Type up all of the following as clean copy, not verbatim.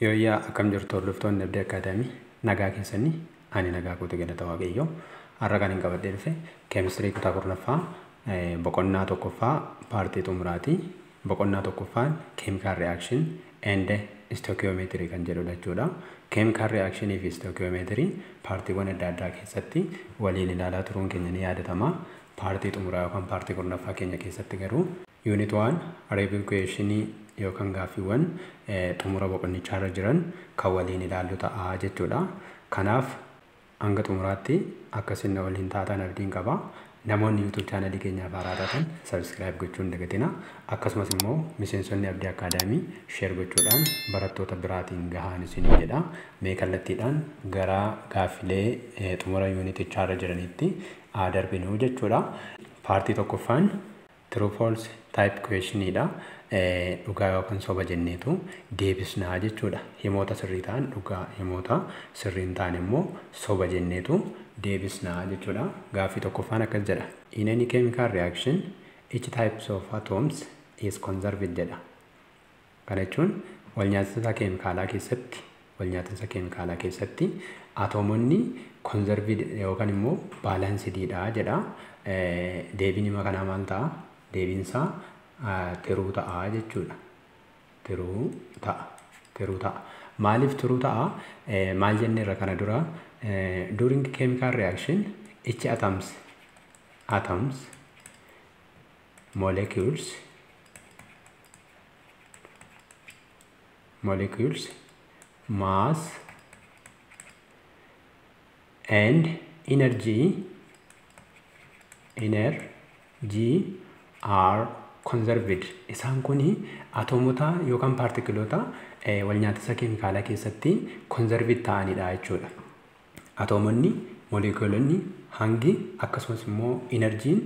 Yooyyaa akkam jirtu hordoftoonni Abdii Akaadaamii nagaa keessanii ani nagaa kuutu galata waaqayyoo har'a kan hin qabadhee dhufe keemistirii kutaa kurnaffaa boqonnaa tokkoffaa paartii xumuraati. Boqonnaa tokkoffaan chemical reaction and stoichiometry kan jedhudha jechuudha. Chemical reaction fi stoichiometry paartiiwwan adda addaa keessatti waliin ilaalaa turuun keenya ni yaadatama. Paartii xumuraa yookaan paartii kurnaffaa keenya keessatti garuu unit 1 Arabic question yookaan gaaffiiwwan xumura boqonnichaarra jiran kan waliin ilaallu ta'a jechuudha. Kanaaf hanga xumuraatti akkasiin waliin taatan abdiin qaba. Namoonni YouTube channel keenyaaf haaraa taatan subscribe gochuun hin dagatina. Akkasumas immoo miseensonni Abdii Akaadaamii share gochuudhaan barattoota biraatiin gahaan isinii jedha. Mee kallattiidhaan gara gaaffilee xumura unitichaarra jiranitti darbinuu jechuudha. Paartii tokkoffaan true false type questionidha. Dhugaa yookaan soba jenneetu deebisnaa jechuudha. Himoota sirrii ta'an dhugaa, himoota sirrii hin taane immoo soba jenneetu deebisnaa jechuudha. Gaaffii tokkoffaan akkas jedha. In any chemical reaction, each types of atoms is conserved jedha. Kana jechuun walnyaatinsa keemikaalaa keessatti atoomonni conserved yookaan immoo baalaansidiidha jedha. Deebiin hima kanaa maal ta'a? Deebiinsaa tiruu ta'a jechuudha. Tiruu ta'a. Maaliif tiruu ta'a? Maal jenne irra kana dura during chemical reaction each atoms molecules mass and energy are conserved. Isaan kuni atoomota yookaan paartikiloota walnyaatinsa keemikaalaa keessatti conserved ta'anidha jechuudha. Atoomonni, moleekuloonni, hangi akkasumas immoo enerjiin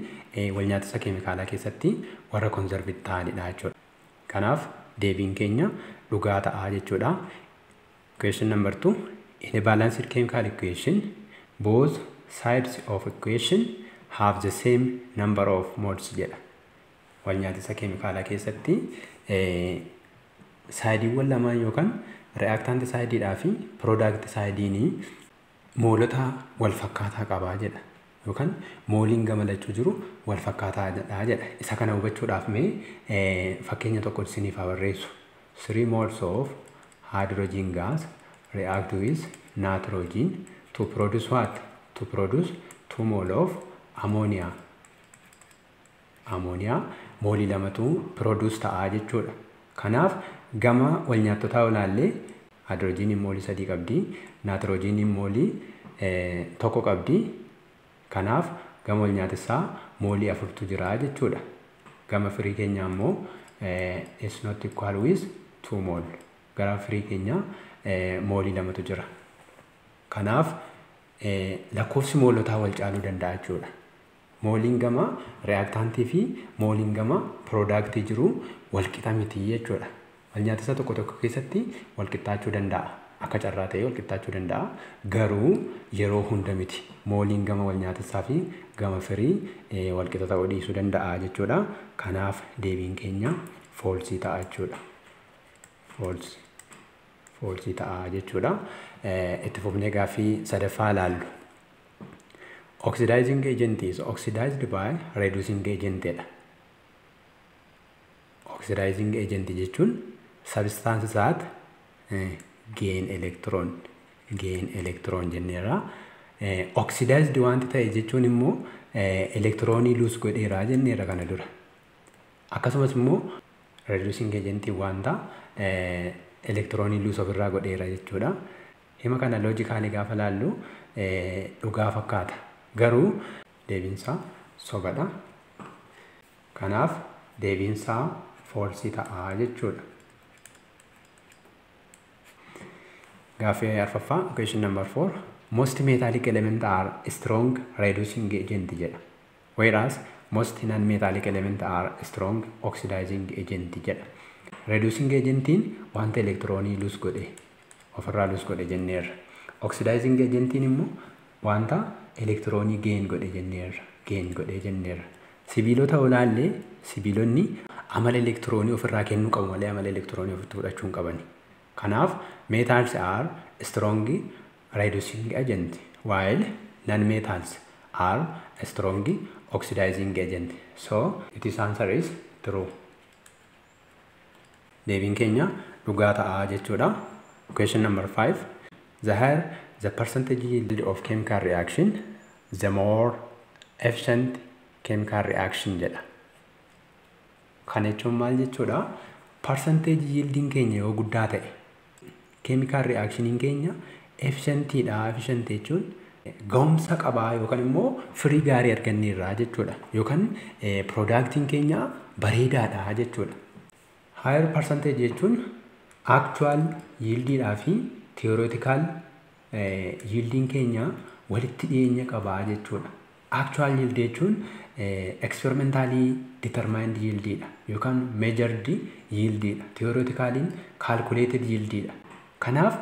walnyaatinsa keemikaalaa keessatti warra conserved ta'anidha jechuudha. Kanaaf deebiin keenya dhugaa ta'a jechuudha. Question number 2. In a balanced chemical equation, both sides of equation have the same number of moles jedha. Walnyaatinsa keemikaalaa keessatti saayidiiwwan lamaan yookaan reaaktaanti saayidiidhaa fi piroodaakti saayidiinii moolota wal fakkaataa qabaa jedha. Yookaan mooliin gama lachuu jiru wal fakkaataadha jedha. Isa kana hubachuudhaaf mee fakkeenya tokko isiniif haa barreessu. 3 moles of hydrogen gas react with nitrogen to produce what? To produce 2 moles of ammonia. Moolii lamatu produce ta'a jechuudha. Kanaaf gama walnyaattotaa olaallee hydrogeniin moolii 3 qabdi, nitrogeniin moolii 1 qabdi. Kanaaf gama walnyaatissaa moolii 4tu jira jechuudha. Gama firii keenyaa immoo is not equal with 2 mol. Gara firii keenyaa moolii 2tu jira. Kanaaf lakkoofsi moolotaa wal caaluu danda'a jechuudha. Mooliin gama reaaktaantii fi mooliin gama piroodaaktii jiru wal qixa miti jechuudha. Walnyaatisa tokko tokko keessatti wal qixxaachuu danda'a. Akka carraa ta'ee wal qixxaachuu danda'a. Garuu yeroo hunda miti. Mooliin gama walnyaatisaa fi gama firii wal qixa ta'uu dhiisuu danda'a jechuudha. Kanaaf deebiin keenya foolsii ta'a jechuudha. Foolsii ta'a jechuudha. Itti fufnee gaaffii sadaffaa ilaallu. Oxidizing agent is oxidized by reducing agent jedha. Oxidizing agent jechuun substance that gain electron jenneera. Oxidized wanti ta'e jechuun immoo electronii lose godheera jenneera kana dura. Akkasumas immoo reducing agent wanta electronii lose ofirraa godheera jechuudha. Hima kana loojikaalii gaafa laallu dhugaa fakkaata. Garuu deebiinsaa sobadha. Kanaaf deebiinsaa foolsii ta'a jechuudha. Gaaffii arfaffaa question number 4. Most metallic elements are strong reducing agent jedha. Whereas most non-metallic elements are strong oxidizing agent jedha. Reducing agentiin wanta electronii lose godhe ofirraa lose godhe jenneerra. Oxidizing agentiin immoo wanta electronii gain godhe jenneerra. Sibiilota olaallee sibiilonni amala electronii ofirraa kennuu qabu malee amala electronii ofitti fudhachuu hin qabani. Kanaaf metals are strong reducing agent while non-metals are strong oxidizing agent. So its answer is true. Deebiin keenya dhugaa ta'a jechuudha. Question number 5. The higher the percentage yield of chemical reaction, the more efficient chemical reaction jedha. Kana jechuun maal jechuudha? Percentage yielding keenya yoo guddaa ta'e, chemical reactioning keenya efficiency dha. Efficient jechuun ga'umsa qabaa yookaan immoo firii gaarii arganneerra jechuudha. Yookaan productiin keenya bareedaadha jechuudha. Higher percentage jechuun actual yield dhaa fi theoretical yielding keenya walitti dhiyeenya qabaa jechuudha. Actual yield jechuun experimentally determined yield dha yookaan measured yield dha. Theoretically calculated yield dha. Kanaaf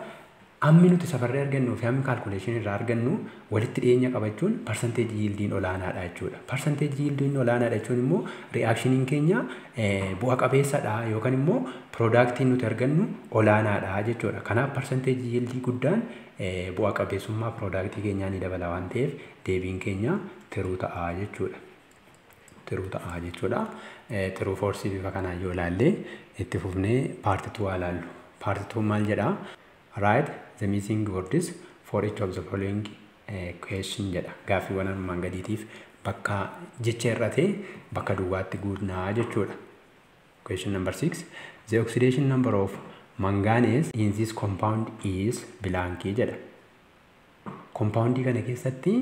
ammi nuti safarree argannu fi ammi calculation irraa argannu walitti dhiyeenya qabachuun percentage yieldiin olaanaadha jechuudha. Percentage yieldiin olaanaadha jechuun immoo reactioning keenya bu'a qabeessadha yookaan immoo productiin nuti argannu olaanaadha jechuudha. Kanaaf percentage yieldii guddaan bu'a qabeessummaa productii keenyaa ni dabala waan ta'eef deebiin keenya tiruu ta'a jechuudha. Tiruu ta'a jechuudha. Tiruu force bifa kanaan yoo ilaalle itti fufnee part 2 ilaallu. Part 2 maal jedhaa? Write the missing words for each of the following question jedha. Gaaffiiwwan armaan gadiitiif bakka jecha irratee bakka duwwaatti guutnaa jechuudha. Question number 6. The oxidation number of manganese in this compound is blank jedha. Compoundii kana keessatti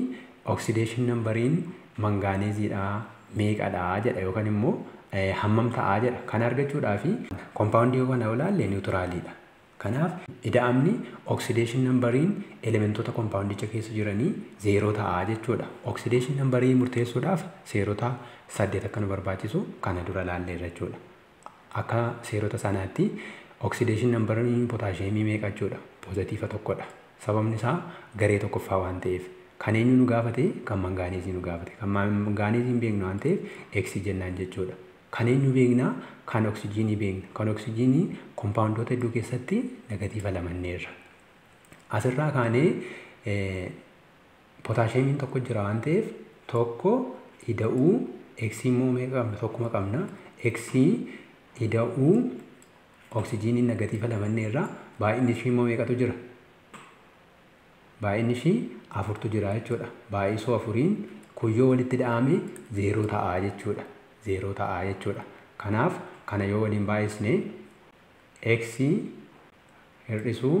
oxidation numberiin manganeeziidha meeqadha jedha yookaan immoo hammam ta'aa jedha. Kana argachuudhaafi compoundii kana ilaalle neutraalidha. Kanaaf ida'amni oxidation numberiin elementoota compoundicha keessa jiranii 0 ta'aa jechuudha. Oxidation numberii murteessuudhaaf seerota 8 akka nu barbaachisu kana dura ilaalleerra jechuudha. Akka seerota sanaatti oxidation numberiin potaasiyeemii meeqa jechuudha? Pozitiifa tokkodha. Sababni isaa garee tokkoffaa waan ta'eef. Kan eenyu nu gaafate? Kan manganeezii nu gaafate. Kan manganeezii hin beeknu waan ta'eef X jennaan jechuudha. Kan eenyu beekna? Kan oksijiinii beekna. Kan oksijiinii compoundoota hedduu keessatti negatiiva lamanneerra. Asirraa kaanee potaasiyeemiin tokko jira waan ta'eef tokko ida'uu X immoo meeqa qabna? Tokkuma qabna. X ida'uu oksijiinii negatiiva lamanneerra. Baay'inni ishii immoo meeqatu jira? Baay'inni ishii 4tu jira jechuudha. Baay'isuu 4 kuyyoo walitti dha'ame 0 ta'aa jechuudha. 0 ta'aa jechuudha. Kanaaf kana yoo waliin baay'isne X hir'isuu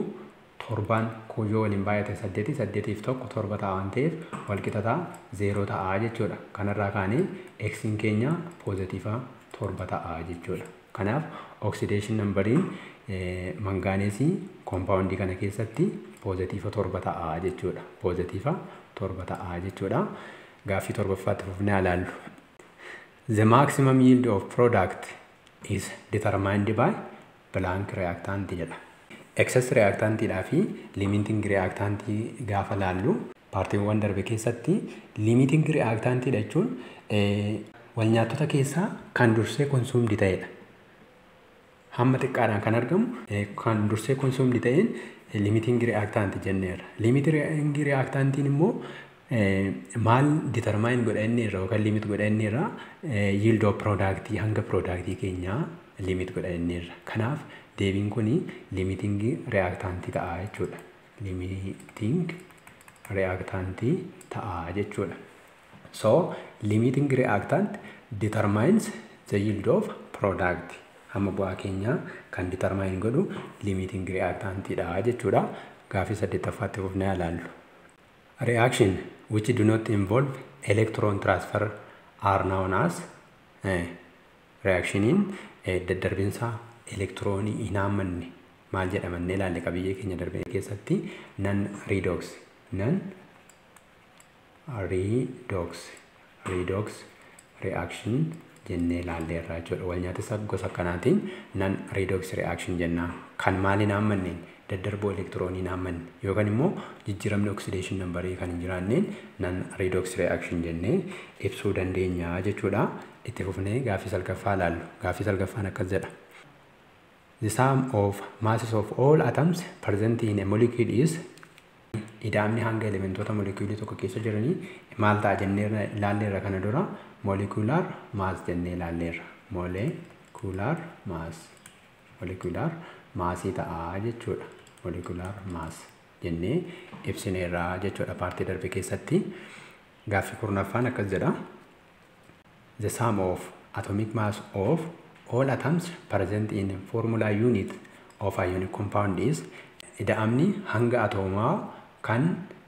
7 kuyyoo waliin baay'ate 8 8f 1 7 ta'a waan ta'eef walqixa ta'a 0 ta'aa jechuudha. Kanarraa kaanee X keenya pozitiifa 7 ta'aa jechuudha. Kanaaf oxidation numberiin manganeesii compoundii kana keessatti pozitiifa 7 ta'aa jechuudha. Pozitiifa 7 ta'aa jechuudha. Gaaffii torbaffaatti fufnee ilaallu. The maximum yield of product is determined by blank reactant jedha. Excess reactant dhaa fi limiting reactant gaafa laallu paartiiwwan darbe keessatti limiting reactant jechuun walnyaattota keessaa kan dursee consumed ta'edha. Hamma xiqqaadhaan kan argamu kan dursee consumed ta'een limiting reactant jenneerra. Limiting reactantiin immoo maal determine godhanneerra yookaan limit godhanneerra yield of product hanga productii keenyaa limit godhanneerra. Kanaaf deebiin kuni limiting reactant ta'a jechuudha. Limiting reactant ta'a jechuudha. So limiting reactant determines the yield of product. Hamma bu'aa keenyaa kan determine godhu limiting reactant ta'a jechuudha. Gaaffii 8ffaatti fufnee ilaallu. Reaction which do not involve electron transfer are known as reactioniin daddarbinsa elektiroonii hin haammanne maal jedhamannee ilaalle qabiyyee keenya darbe keessatti non redox reaction jennee ilaalleerra jechuudha. Walnyaatisa gosa kanaatiin non redox reaction jennaan. Kan maal hin haammanneen daddarboo elektiroonii hin haammanne yookaan immoo jijjiiramni oxidation numberii kan hin jiraanneen non redox reaction jennee ibsuu dandeenya jechuudha. Itti fufnee gaaffii 9ffaa ilaallu. Gaaffii 9ffaan akkas jedha. The sum of masses of all atoms present in a molecule is ida'amni hanga elementoota molecuulii tokko keessa jiranii maal ta'a jennee ilaalleerra kana dura molecular mass jennee ilaalleerra. Molecular massii ta'a jechuudha. Molecular mass jennee ibsineerra jechuudha paartii darbe keessatti. Gaaffii kurnaffaan akkas jedha. The sum of atomic mass of all atoms present in formula unit of a ionic compound is ida'amni hanga atoomaa kan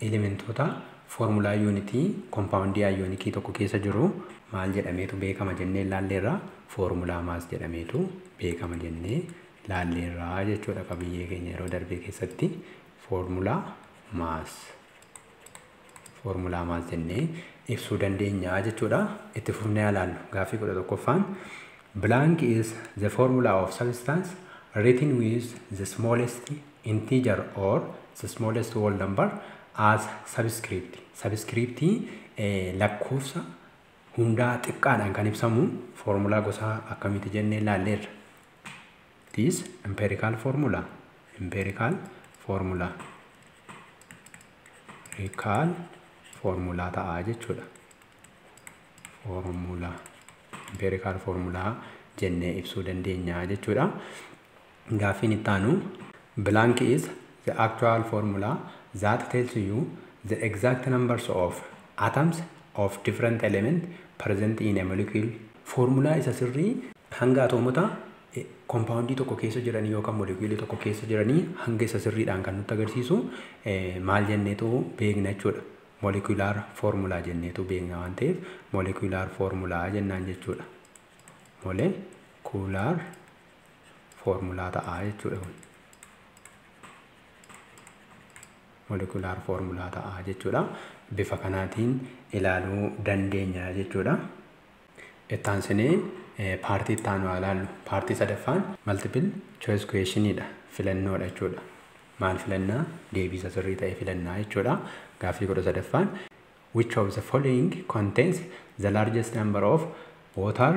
elementoota formula unity compoundii ionikii tokko keessa jiru maal jedhameetu beekama jennee ilaalleerra. Formula mass jedhameetu beekama jennee ilaalleerra jechuudha qabiyyee keenya yeroo darbee keessatti. Formula mass jennee ibsuu dandeenya jechuudha. Itti fufnee ilaallu. Gaaffii 11ffaan blank is the formula of substance written with the smallest integer or the smallest whole number as subscript. Subscript lakkoofsa hundaa xiqqaadhaan kan ibsamu formula gosa akkamiiti jennee ilaalleerra. This empirical formula ta'a jechuudha. Empirical formula jennee ibsuu dandeenya jechuudha. Gaaffiin itti aanu blank is the actual formula that tells you the exact numbers of atoms of different element present in a molecule. Formula isa sirrii hanga atoomota compoundii tokko keessa jiranii yookaan molecuulii tokko keessa jiranii hanga isa sirriidhaan kan nutti agarsiisu maal jenneetu beekna jechuudha. Molecular formula jenneetu beekna waan ta'eef molecular formula jennaan jechuudha. Molecular formula ta'a jechuudha kun. Molecular formula ta'a jechuudha. Bifa kanaatiin ilaaluu dandeenya jechuudha. Ittaansinee paartii itti aanu ilaallu. Paartii sadaffaan multiple choice questionidha. Filannoodha jechuudha. Maal filannaa? Deebii sirrii ta'e filannaa jechuudha. Gaaffii 13ffaan which of the following contains the largest number of water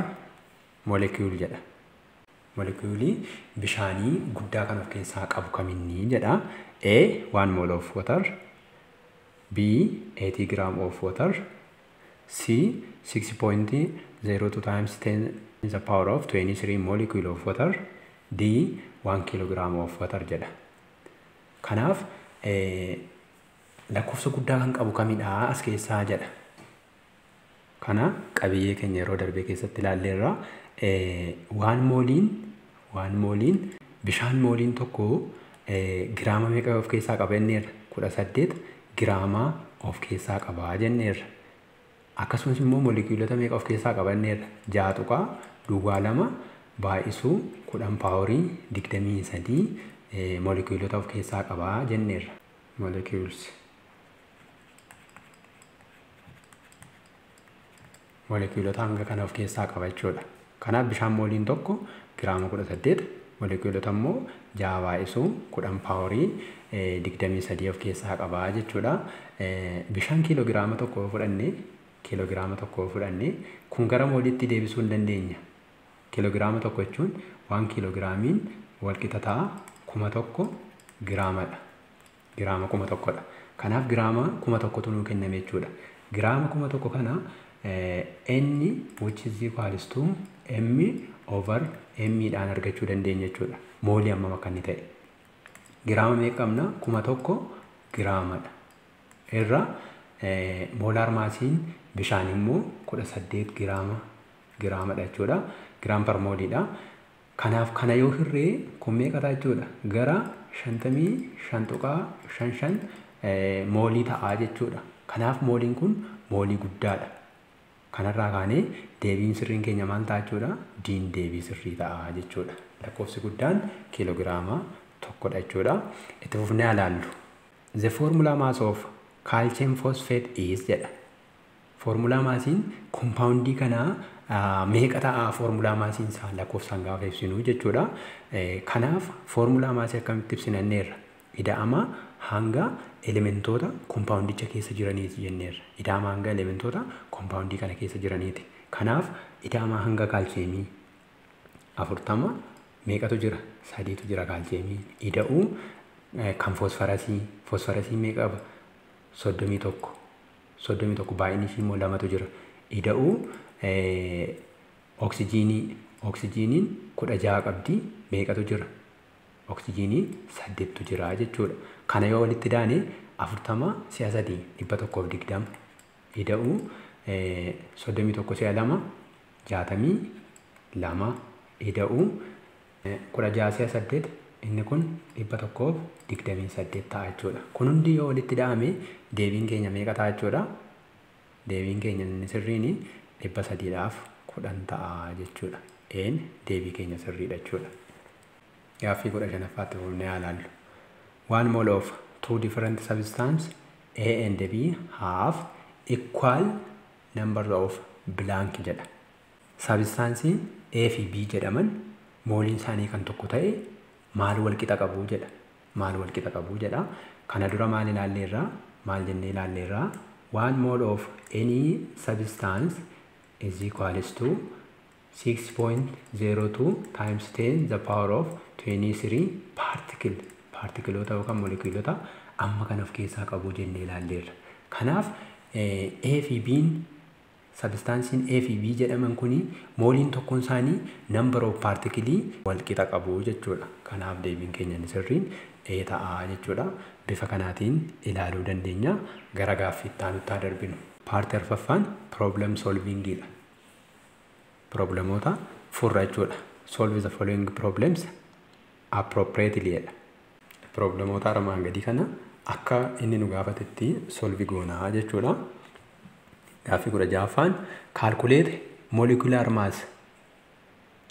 molecule jedha. Molecuulii bishaanii guddaa kan of keessaa qabu kaminni jedha. A 1 mole of water, B 80 gram of water, C 6.02 times 10 to the power of 23 molecule of water, D 1 kilogram of water jedha. Kanaaf lakkoofsa guddaa kan qabu kamidha as keessaa jedha. Kana qabiyyee keenya yeroo darbee keessatti ilaalleerra. Waan mooliin bishaan mooliin tokko giraama meeqa of keessaa qaba jenneerra? 18 giraama of keessaa qaba jenneerra. Akkasumas immoo moolekuulota meeqa of keessaa qaba jenneerra? 6.2 baay'isuu 10 paaworii 23 moolekuulota of keessaa qaba jenneerra. Moolekuulota hanga kana of keessaa qaba jechuudha. Kanaaf bishaan mooliin tokko giraama 18, moolekuulota immoo 6 baay'isuu 10 paaworii 23 of keessaa qaba jechuudha. Bishaan kiiloogiraama tokko fudhannee kun gara mooliitti deebisuu hin dandeenya. Kiiloogiraama tokko jechuun 1 kiiloogiraamiin wal qixa ta'a 1000 giraamadha. Giraama 1000dha. Kanaaf giraama 1000tu nuu kenname jechuudha. Giraama 1000 kana n which is equals to m over m dhaan argachuu dandeenya jechuudha. Moolii hammam akka inni ta'e. Giraama meeqa qabna? 1000 giraamadha. Irra moolaar maasiin bishaan immoo 18 giraamadha jechuudha. Giraam per mooliidha. Kanaaf kana yoo hirree kun meeqa ta'a jechuudha? Gara 55.55 moolii ta'a jechuudha. Kanaaf mooliin kun moolii guddaadha. Kanarraa kaanee deebiin sirriin keenya maal ta'a jechuudha? Diin deebii sirrii ta'a jechuudha. Lakkoofsi guddaan kiiloogiraama tokkodha jechuudha. Itti fufnee ilaallu. The formula mass of calcium phosphate is jedha. Formula maasiin compoundii kanaa meeqa ta'a formula maasiin isaa lakkoofsaan gaafa ibsinu jechuudha. Kanaaf formula maasii akkamitti ibsinanneerra? Ida'ama hanga elementoota compoundicha keessa jiraniiti jenneerra. Ida'ama hanga elementoota compoundii kana keessa jiraniiti. Kanaaf ida'ama hanga kaalsiyeemii 40 meeqatu jira? Sadiitu jira kaalcheemiin. Ida'uu kan foosfarasii meeqa qaba? 31. 31 baay'inni ishii immoo 2tu jira. Ida'uu oksijiiniin 16 qabdi. Meeqatu jira? Oksijiinii 8tu jira jechuudha. Kana yoo walitti daane 40 si'a 3 120. Ida'uu 31 si'a 2 62. Ida'uu 16 si'a 8 inni kun 128 ta'a jechuudha. Kun hundi yoo walitti daame deebiin keenya meeqa ta'a jechuudha? Deebiin keenya inni sirriin 310 ta'a jechuudha. Deebii keenya sirriidha jechuudha. Gaaffii 15ffaatti fuunee ilaallu. One mole of two different substances A and B have equal number of blank jedha. Substansiin A fi B jedhaman mooliin isaanii kan tokko ta'e maal wal qixa qabu jedha. Maal wal qixa qabu jedha. Kana dura maal ilaalleerraa? Maal jennee ilaalleerraa? One mole of any substance is equals to 6.02 times 10 the power of 23 partikiloota yookaan molekiyuulota amma kan of keessaa qabu jennee ilaalleerra. Kanaaf A fi B'n substansiin A fi B jedhaman kuni mooliin tokkoon isaanii number of particles wal qixa qabu jechuudha. Kanaaf deebiin keenya inni sirriin A ta'a jechuudha. Bifa kanaatiin ilaaluu dandeenya. Gara gaaffii itti aanutti darbinu. Paartii arfaffaan problem solvingidha. Problemoota furra jechuudha. Solve the following problems appropriately jedha. Problemoota armaan gadii kana akka inni nu gaafatetti solve goonaa jechuudha. Gaaffii 16ffaan calculate molecular mass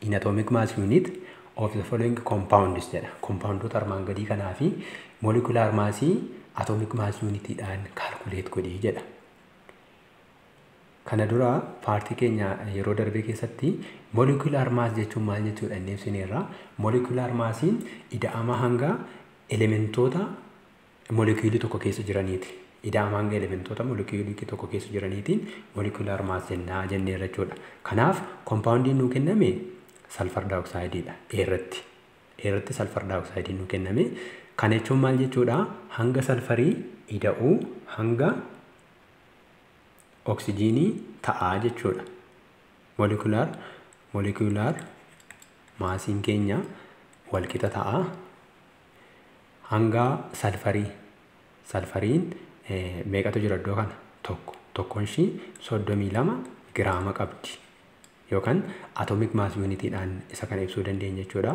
in atomic mass unit of the following compounds jedha. Compoundoota armaan gadii kanaa fi molecular massii atomic mass unitidhaan calculate godhii jedha. Kana dura paartii keenya yeroo darbee keessatti molecular mass jechuun maal jechuudha inni ibsineerra. Molecular massiin ida'ama hanga elementoota molekiyuulii tokko keessa jiraniiti. Ida'ama hanga elementoota molekiyuulii tokko keessa jiraniitiin molecular mass jennaa jenneerra jechuudha. Kanaaf compoundiin nuu kenname sulfur dioxideidha. Eerratti sulfur dioxide nuu kenname. Kana jechuun maal jechuudha? Hanga sulfurii ida'uu hanga oksijiinii ta'aa jechuudha. Molecular maasiin keenya wal qixa ta'a. Hanga sulfuriin meeqatu jira iddoo kana? Tokkoon ishii 32 giraama qabdi. Yookaan atomic mass unitidhaan isa kana ibsuu dandeenya jechuudha.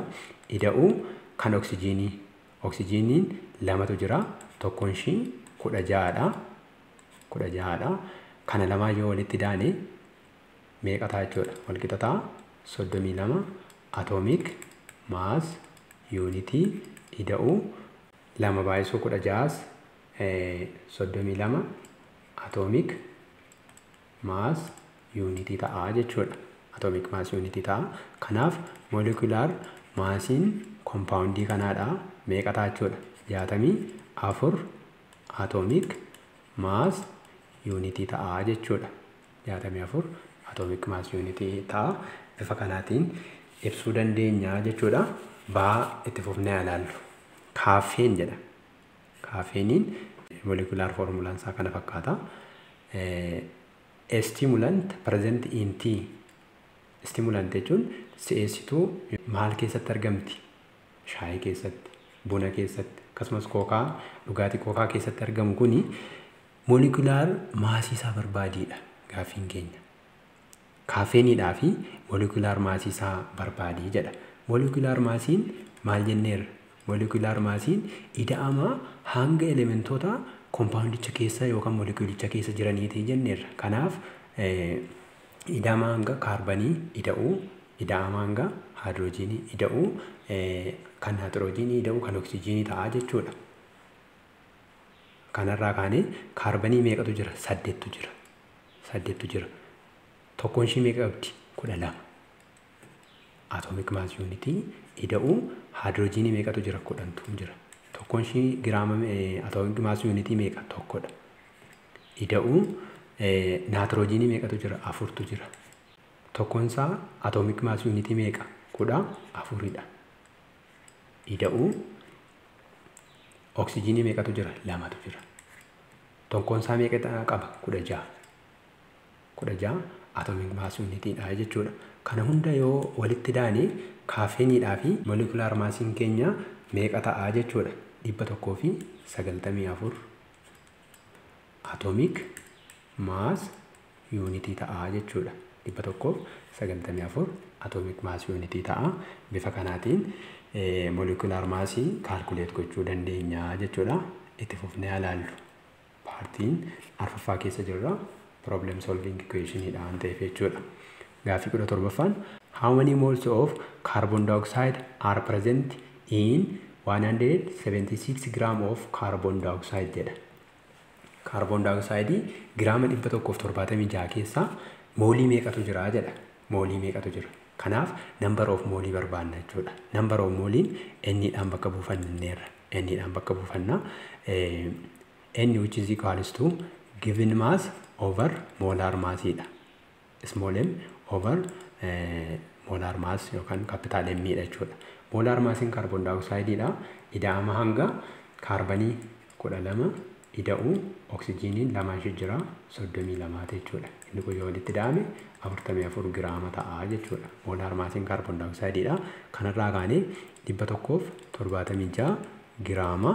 Ida'uu kan oksijiiniin 2tu jira. Tokkoon ishii 16dha. Kana lamaa yoo walitti daane meeqa ta'a jechuudha? Wal qixa ta'a 32 atomic mass unity ida'uu 2 baay'isuu 16 32 atomic mass unity ta'a jechuudha. Atomic mass unity ta'a. Kanaaf molecular massiin compoundii kanaadha. Meeqa ta'a jechuudha? 64 atomic mass unity ta'a jechuudha. 64 atomic mass unity ta'a. Bifa kanaatiin ibsuu dandeenya jechuudha. Baa itti fufnee ilaallu. Kaafeen jedha. Kaafeeniin molecular formulaan isaa kana fakkaata. Stimulant present in tea. Stimulant jechuun si'eessituu maal keessatti argamti? Shaayii keessatti, buna keessatti, akkasumas dhugaatii kookaa keessatti argamu kuni molecular maasii isaa barbaadiidha gaaffiin keenya. Kaafeeniidhaa fi molecular maasii isaa barbaadii jedha. Molecular maasiin maal jenneerra? Molecular maasiin ida'ama hanga elementoota compoundicha keessa yookaan molekiyuulicha keessa jiraniiti jenneerra. Kanaaf ida'ama hanga kaarbanii ida'uu, ida'ama hanga haayidroojiinii ida'uu, kan naayitiroojiinii ida'uu, kan oksijiinii ta'a jechuudha. Kanarraa kaanee kaarbanii meeqatu jira? 8tu jira. Tokkoon ishii meeqa qabdi? 12. Atomic mass unity ida'uu haayidroojiinii meeqatu jira? 10tu jira. Tokkoon ishii giraama atomic mass unity meeqa? 1dha. Ida'uu naayitiroojiinii meeqatu jira? 4tu jira. Tokkoon isaa atomic mass unity meeqa? 14dha. ida'uu oksijiinii meeqatu jira? 2tu jira. Tokkoon isaa meeqa qaba? 16. 16 atomic mass unitiidha jechuudha. Kana hunda yoo walitti daane kaafeeniidhaa fi molecular massiin keenya meeqa ta'a jechuudha? 194 atomic mass unity ta'a jechuudha. 194 atomic mass unity ta'a. Bifa kanaatiin molecular mass calculate gochuu dandeenya jechuudha. Itti fufnee ilaallu. Paartiin arfaffaa keessa jirra. Problem solving equation dhaan ta'eef jechuudha. Gaaffii 17ffaan how many moles of carbon dioxide are present in 176 gram of carbon dioxide jedha. Carbon dioxide giraama 176 keessaa moolii meeqatu jira jedha. Moolii meeqatu jira. Kanaaf number of moolii barbaanna jechuudha. Number of mooliin n dhaan bakka buufanneerra. N dhaan bakka buufanna. N which is equals to given mass over molar mass dha. Small m over molar mass yookaan capital M dha jechuudha. Molar mass in carbon dioxide dha. Ida'ama hanga kaarbanii 12 ida'uu oksijiiniin 2 jira 32 jechuudha. Inni kun yoo walitti da'ame 44 giraama ta'a jechuudha. Molar mass in carbon dioxide dha. Kanarraa kaanee 176 giraama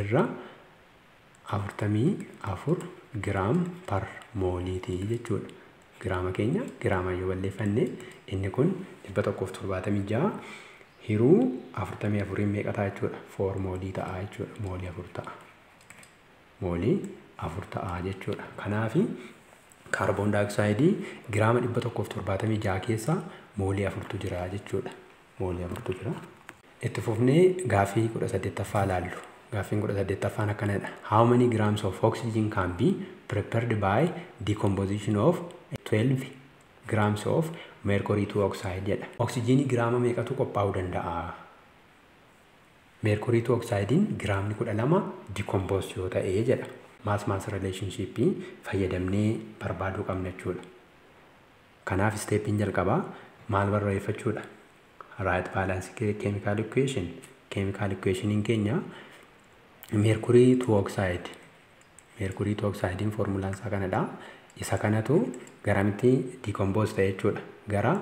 irra 44 gram per mooliiti jechuudha. Giraama keenya giraama yoo balleeffanne inni kun 176 hiruu 44 meeqa ta'a jechuudha? 4 moolii ta'a jechuudha. Moolii 4 ta'a. Moolii 4 ta'a jechuudha. Kanaaf kaarboon dioxide giraama 176 keessaa moolii 4tu jira jechuudha. Moolii 4tu jira. Itti fufnee gaaffii 18ffaa ilaallu. Gaaffii 18ffaan akkanadha. How many grams of oxygen can be prepared by decomposition of 12 grams of mercury to oxide jedha. Oksijiinii giraama meeqatu qophaa'uu danda'a? Mercury to oxide giraamni 12 decompose yoo ta'e jedha. Mass relationship fayyadamnee barbaaduu qabna jechuudha. Kanaaf steppiin jalqabaa maal barreeffachuudha? Right balance chemical equation. Chemical equation keenya mercury to oxide. Mercury to oxide formulaan isaa kanadha. Isa kanatu garamitti decompose ta'e jechuudha. Gara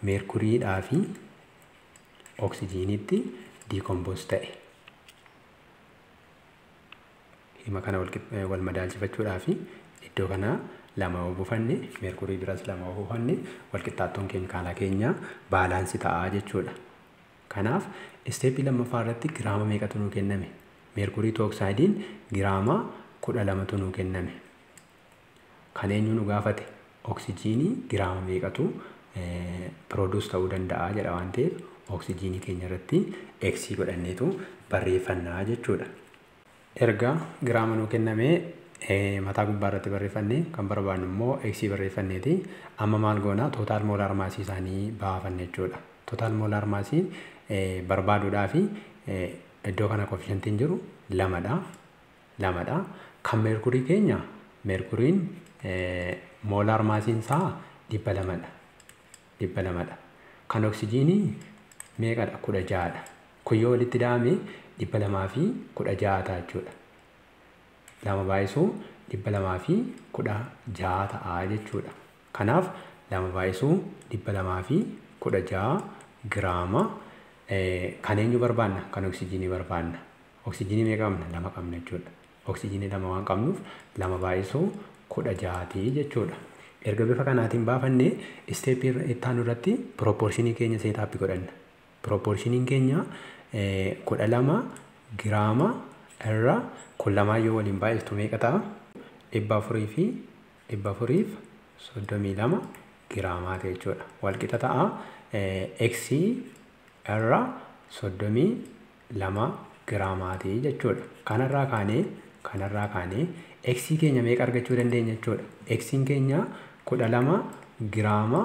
mercury dhaa fi oksijiinitti decompose ta'e. Hima kana wal madaalchifachuudhaa fi iddoo kana lama buufanne mercury biras lama buufanne wal qixxaattoon keemikaalaa keenya baalaansii ta'a jechuudha. Kanaaf steepii lammaffaa irratti giraama meeqatu nuu kenname? Mercury to oxide giraama 12tu nuu kenname. Kan eenyu nu gaafate? Oksijiinii giraama meeqatu produce ta'uu danda'a jedha waan ta'eef oksijiinii keenya irratti x godhanneetu barreeffannaa jechuudha. Erga giraama nuu kenname mataa gubbaa irratti barreeffanne kan barbaannu immoo x barreeffanneeti. Amma maal goona? Total molar mass isaanii baafanne jechuudha. Total molar mass barbaaduudhaaf iddoo kana koefficientiin jiru 2dha. Kan mercury keenya mercuryin molar massiin isaa 200dha. Kan oksijiinii meeqadha? 16dha. Kun yoo walitti daame 216 ta'a jechuudha. 2/216 ta'a jechuudha. Kanaaf 2/216 giraama kan eenyu barbaanna? Kan oksijiinii barbaanna. Oksijiinii meeqa qabna? 2 qabna jechuudha. Oksijiinii 2 waan qabnuuf 2/16 jechuudha. Erga bifa kanaatiin baafanne steepii ittaanu irratti proportionii keenya seetaappi godhanna. Proportioniin keenya 12 giraama irra 12 yoo waliin baay'istu meeqa ta'a? 432 giraamaa jechuudha. Wal qixa ta'a x irra 32 giraamaa jechuudha. Kanarraa kaanee x keenya meeqa argachuu dandeenya jechuudha? X keenya 12 giraama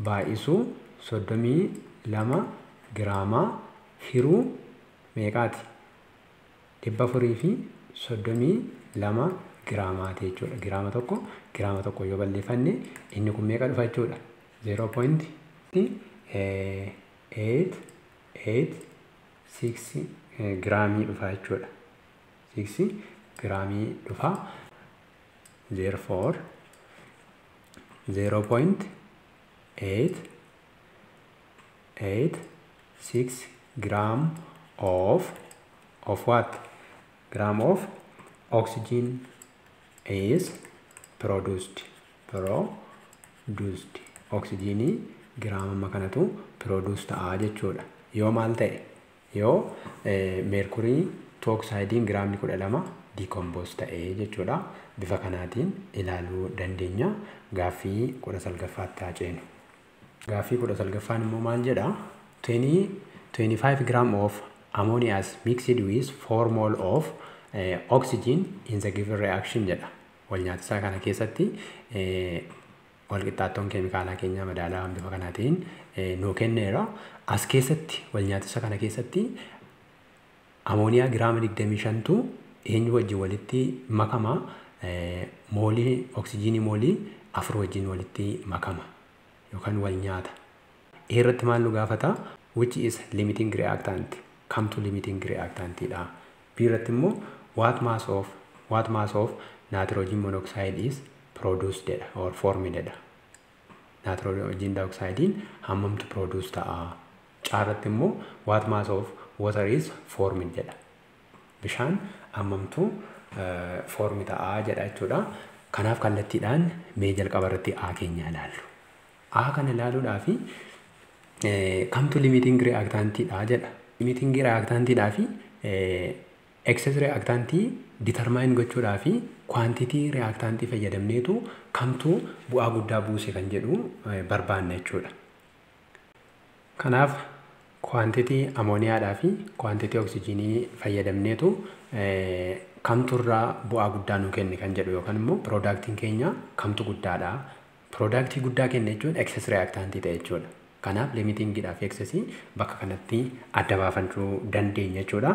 baay'isuu 32 giraama hiruu meeqaati? 432 giraamaati jechuudha. Giraama tokko yoo balleeffanne inni kun meeqa dhufa jechuudha? 0.887 6 giraamii dhufa jechuudha. 6 giraamii dhufa. Therefore 0.886 gram of what? Gram of oxygen is produced. Oxygen gram kanatu produce ta'a jechuudha. Yoo maal ta'e? Yoo mercury oxide gramni 12 decompose ta'e jechuudha. Bifa kanaatiin ilaaluu dandeenya. Gaaffii 19ffaatti haa ceenu. Gaaffii 19ffaan immoo maal jedha? 25 gram of ammonia is mixed with 4 mole of oxygen in the given reaction jedha. Walnyaatisaa kana keessatti walqixxaattoon keemikaalaa keenya madaalaa bifa kanaatiin nuu kenneera. As keessatti walnyaatisa kana keessatti ammooniyaa giraama 25tu eenyu wajjin walitti makama? Moolii oksijiinii moolii 4 wajjin walitti makama yookaan wal nyaata. Irratti maal nu gaafata? Which is limiting reactant? Kamtu limiting reactant dha. B irratti immoo what mass of nitrogen monoxide is produced or formed dha. Nitrogen dioxide hammamtu produce ta'a. C irratti immoo what mass of water is formed dha. Bishaan hammamtu form ta'a jedha jechuudha. Kanaaf kallattiidhaan mee jalqaba irratti A keenya ilaallu. A kana ilaaluudhaaf kamtu limiting reactant dha jedha. Limiting reactant dhaa fi excess reactant determine gochuudhaaf quantity reactant fayyadamneetu kamtu bu'aa guddaa buuse kan jedhu barbaanna jechuudha. Kanaaf quantity ammonia dhaa fi quantity oxygenii fayyadamneetu kamturraa bu'aa guddaa nu kenne kan jedhu yookaan immoo productiin keenya kamtu guddaadha. Productii guddaa kenne jechuun excess reactant ta'e jechuudha. Kanaaf limiting dhaa fi excess bakka kanatti adda baafachuu dandeenya jechuudha.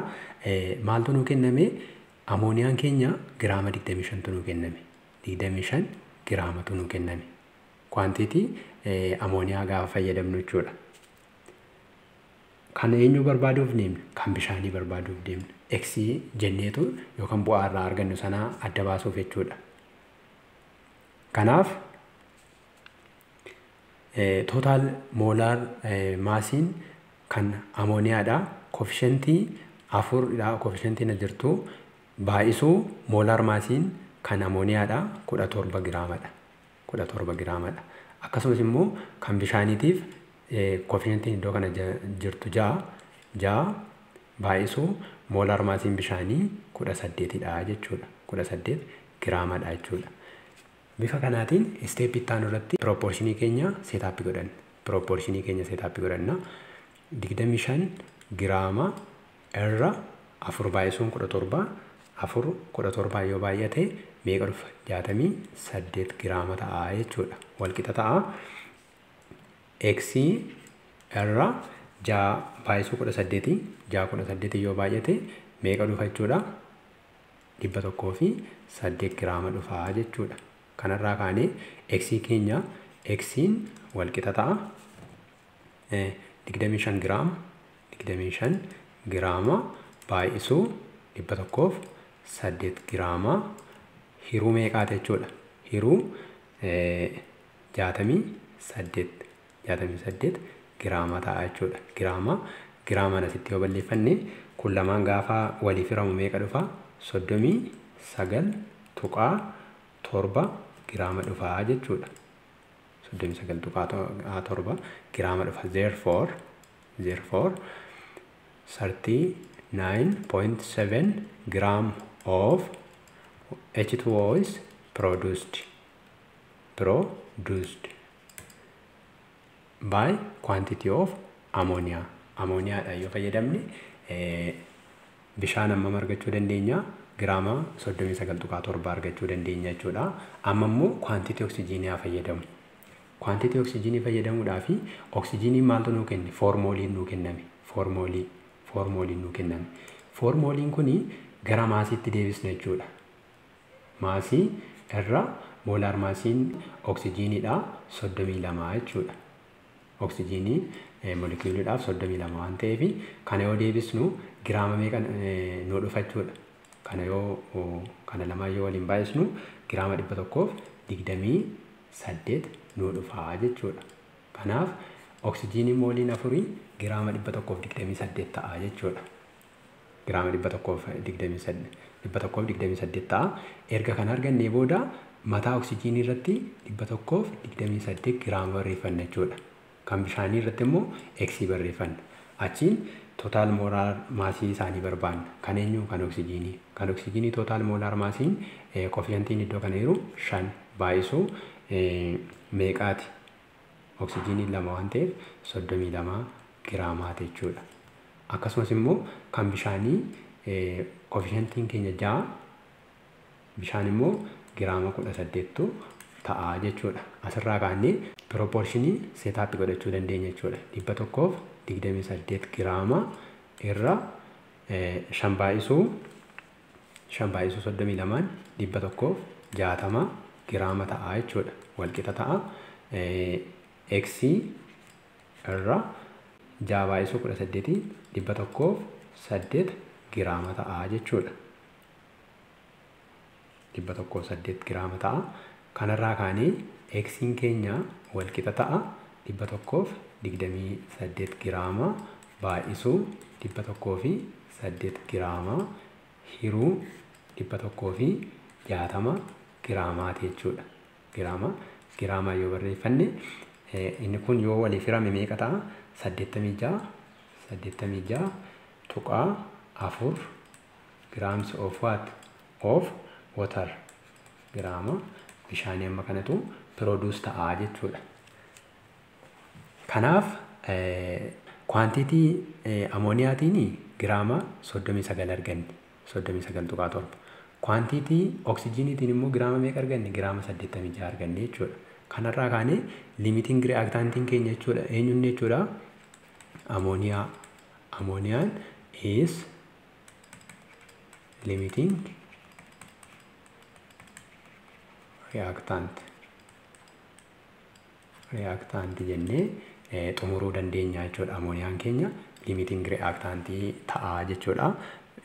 Maaltu nu kenname? Ammooniyaan keenya giraama 25tu nu kenname. 25 giraamatu nu kenname. Quantity ammooniyaa gaafa fayyadamnu jechuudha. Kan eenyu barbaaduuf deemne? Kan bishaanii barbaaduuf deemne. X jenneetu yookaan bu'aa irraa argannu sana adda baasuuf jechuudha. Kanaaf total molar maasiin kan ammooniyaadha. Koefficientii 4dha. Koefficientiin jirtu baay'isuu molar maasiin kan ammooniyaadha 17 giraamadha. 17 giraamadha. Akkasumas immoo kan bishaaniitiif koefficientiin iddoo kana jirtu 6 baay'isuu molar maasiin bishaanii 18dha jechuudha. 18 giraamadha jechuudha. Bifa kanaatiin step ittaanu irratti proportionii keenya seetaappi godhanna. Proportionii keenya seetaappi godhanna. 25 giraama irra 4 baay'isuun 17 17 yoo baay'ate meeqa dhufa? 68 giraama ta'a jechuudha. Walqixa ta'a. X irra 6 baay'isuu 18 18 yoo baay'ate meeqa dhufa jechuudha? 108 giraama dhufa jechuudha. Kanarraa kaanee X keenya X'n walqixa ta'a 25 giraama baay'isuu 108 giraama hiruu meeqaati jechuudha. Hiruu 68 giraama ta'a jechuudha. Giraama asitti yoo balleeffanne kun lamaan gaafa waliif hiramu meeqa dhufa? 39.7 giraama dhufa jechuudha. 39.7 giraama dhufa. Therefore 39.7 gram of H2O is produced by quantity of ammonia. Ammonia dha yoo fayyadamne bishaan amma argachuu dandeenya. Giraama 39.7 argachuu dandeenya jechuudha. Amma immoo quantity oxygenii fayyadamu. Quantity oxygenii fayyadamuudhaaf oxygenii maaltu nuu kenne? 4 mooliin nuu kenname. 4 mooliin nuu kenname. 4 mooliin kuni gara maasiitti deebisna jechuudha. Maasii irra molar maasiin oxygeniidha 32 jechuudha. Oxygenii moolekiyuuliidhaaf 32 waan ta'eef kana yoo deebisnu giraama meeqa nuu dhufa jechuudha. Kana lamaan yoo waliin baay'isnu giraama 128 nuu dhufa jechuudha. Kanaaf oksijiinii mooliin 4 giraama 128 ta'a jechuudha. Giraama 128 ta'a. Erga kan argannee booda mataa oksijiinii irratti 128 giraama barreeffanna jechuudha. Kan bishaanii irratti immoo x barreeffanna. Achiin totaal moolaar maasii isaanii barbaanna. Kan eenyu kan oksijiinii. Kan oksijiinii totaal moolaar maasiin kofiyantiin iddoo kana jiru 5 baay'isuu meeqaati? Oksijiinii 2 waan ta'eef 32 giraamaati jechuudha. Akkasumas immoo kan bishaanii kofiyantiin keenya 6 bishaan immoo giraama 18tu ta'a jechuudha. Asirraa kaanee pirooporshinii seetaappi godhachuu dandeenya jechuudha. 128 giraama irra 5 baay'isuu 32 160 giraama ta'a jechuudha. Walqixa ta'a. X irra 6 baay'isuu 18 108 giraama ta'a jechuudha. 108 giraama ta'a. Kanarraa kaanee X'n keenya walqixa ta'a 128 giraama baay'isuu 108 giraama hiruu 160 giraamaati jechuudha. Giraama yoo barreeffanne inni kun yoo waliif hirame meeqa ta'a? 86 tuqaa 4 grams of what? Of water. Giraama bishaanii amma kanatu produce ta'a jechuudha. Kanaaf quantity amooniyaatiin giraama 39 arganne. 39.7. Quantity oksijiiniitiin immoo giraama meeqa arganne? Giraama 86 arganne jechuudha. Kanarraa kaanee limiting reactantiin keenya jechuudha. Eenyuun jechuudha? Ammooniyaa. Ammooniyaan is limiting reactant jennee xumuruu dandeenya jechuudha. Ammooniyaan keenya limiting reactantii ta'a jechuudha.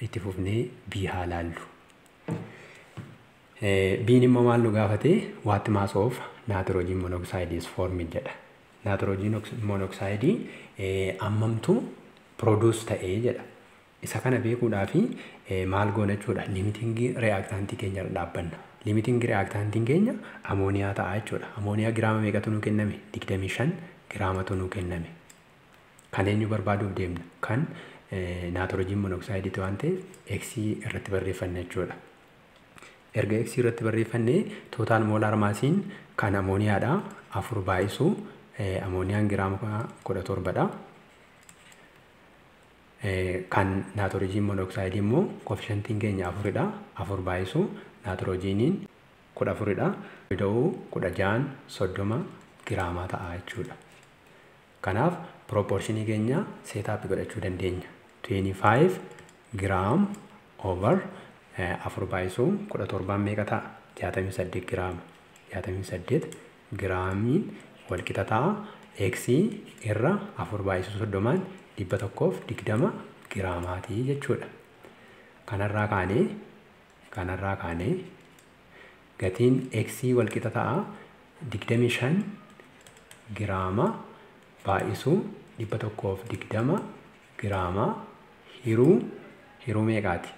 Itti fufnee B haa laallu. B'n immoo maal nu gaafate? What mass of nitrogen monoxide is formed jedha. Nitrogen monoxide ammamtu produce ta'ee jedha. Isa kana beekuudhaaf maal goona jechuudha? Limiting reactantii keenya dhaabbanna. Limiting reactantiin keenya ammooniyaa ta'a jechuudha. Ammooniyaa giraama meeqatu nuu kenname? 25 giraamatu nuu kenname. Kan eenyu barbaaduuf deemna? Kan nitrogen monoxide waan ta'eef X irratti barreeffanna jechuudha. Erga X irratti barreeffannee totaal moolaar maasiin kan ammooniyaadha 4 baay'isuu ammooniyaan giraama 17dha. Kan nitrogen monoxide immoo koefficientiin keenya 4dha. 4 baay'isuu nitrogeniin 14dha. Ida'uu 16 30 giraamaa ta'a jechuudha. Kanaaf proportionii keenya seetaappi godhachuu dandeenya. 25 giraam over 4 baay'isuu 17 meeqa ta'a? 68 giraama. 68 giraamiin walqixa ta'a. X irra 4 baay'isuu 30 120 giraamaati jechuudha. Kanarraa kaanee gatiin X walqixa ta'a 25 giraama baay'isuu 120 giraama hiruu meeqaati?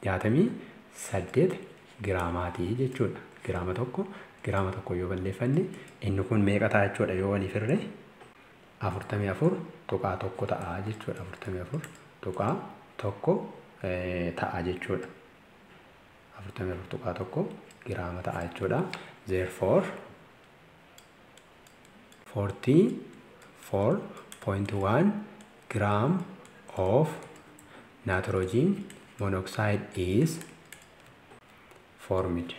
68 giraamaati jechuudha. Giraama tokko yoo balleeffanne inni kun meeqa ta'a jechuudha yoo waliif hirre 44.1 ta'a jechuudha. 44.1 ta'a jechuudha. 44.1 giraama ta'a jechuudha. Therefore 44.1 gram of nitrogen monoxide is formed.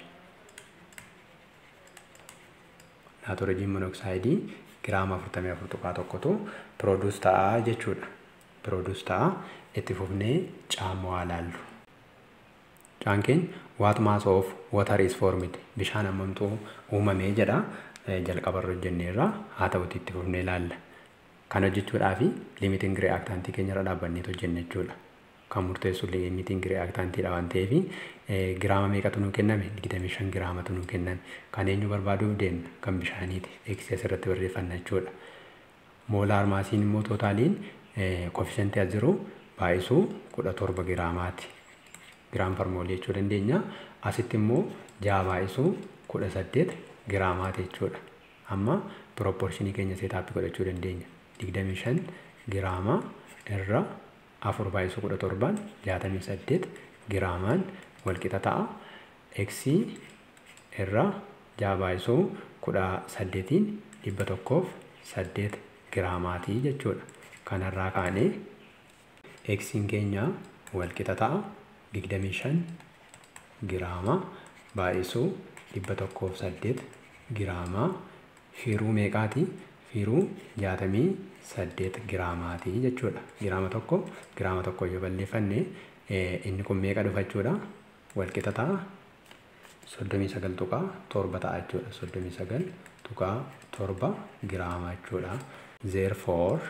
Nitrogen monoxide giraama 44.1tu produce ta'a jechuudha. Produce ta'a. Itti fufnee caammoo laallu. Caan keenya what mass of water is formed? Bishaan ammamtuu uumamee jedha. Jalqabarra jenneerra haa ta'utti itti fufnee laalla. Kan hojjechuudhaaf limiting reactantii keenya irra dhaabbannee hojjenna jechuudha. Kan murteessu limiting reactantiidha waan ta'eef giraama meeqatu nuu kenname? 25 giraamatu nuu kenname. Kan eenyu barbaaduuf deemna? Kan bishaaniiti. X asirratti barreeffanna jechuudha. Moolaar maasiin immoo tootaaliin koefishiyentii as jiru baay'isuu 17 giraamaati. Giraam per mool jechuu dandeenya. Asitti immoo 6 baay'isuu 18 giraamaati jechuudha. Amma proportionii keenya seetaappii godhachuu dandeenya. 25 giraama irra 4 baay'isuu 17 68 giraamaan walqixa ta'a. X irra 6 baay'isuu 18 108 giraamaatii jechuudha. Kanarraa kaanee X'n keenya walqixa ta'a 25 giraama baay'isuu 108 giraamaa firuu meeqaati? Firuu 68 giraamaatii jechuudha. Giraama tokko yoo balleeffanne inni kun meeqa dhufa jechuudha? Walqixa ta'a 39.7 ta'a jechuudha. 39.7 giraama jechuudha. Therefore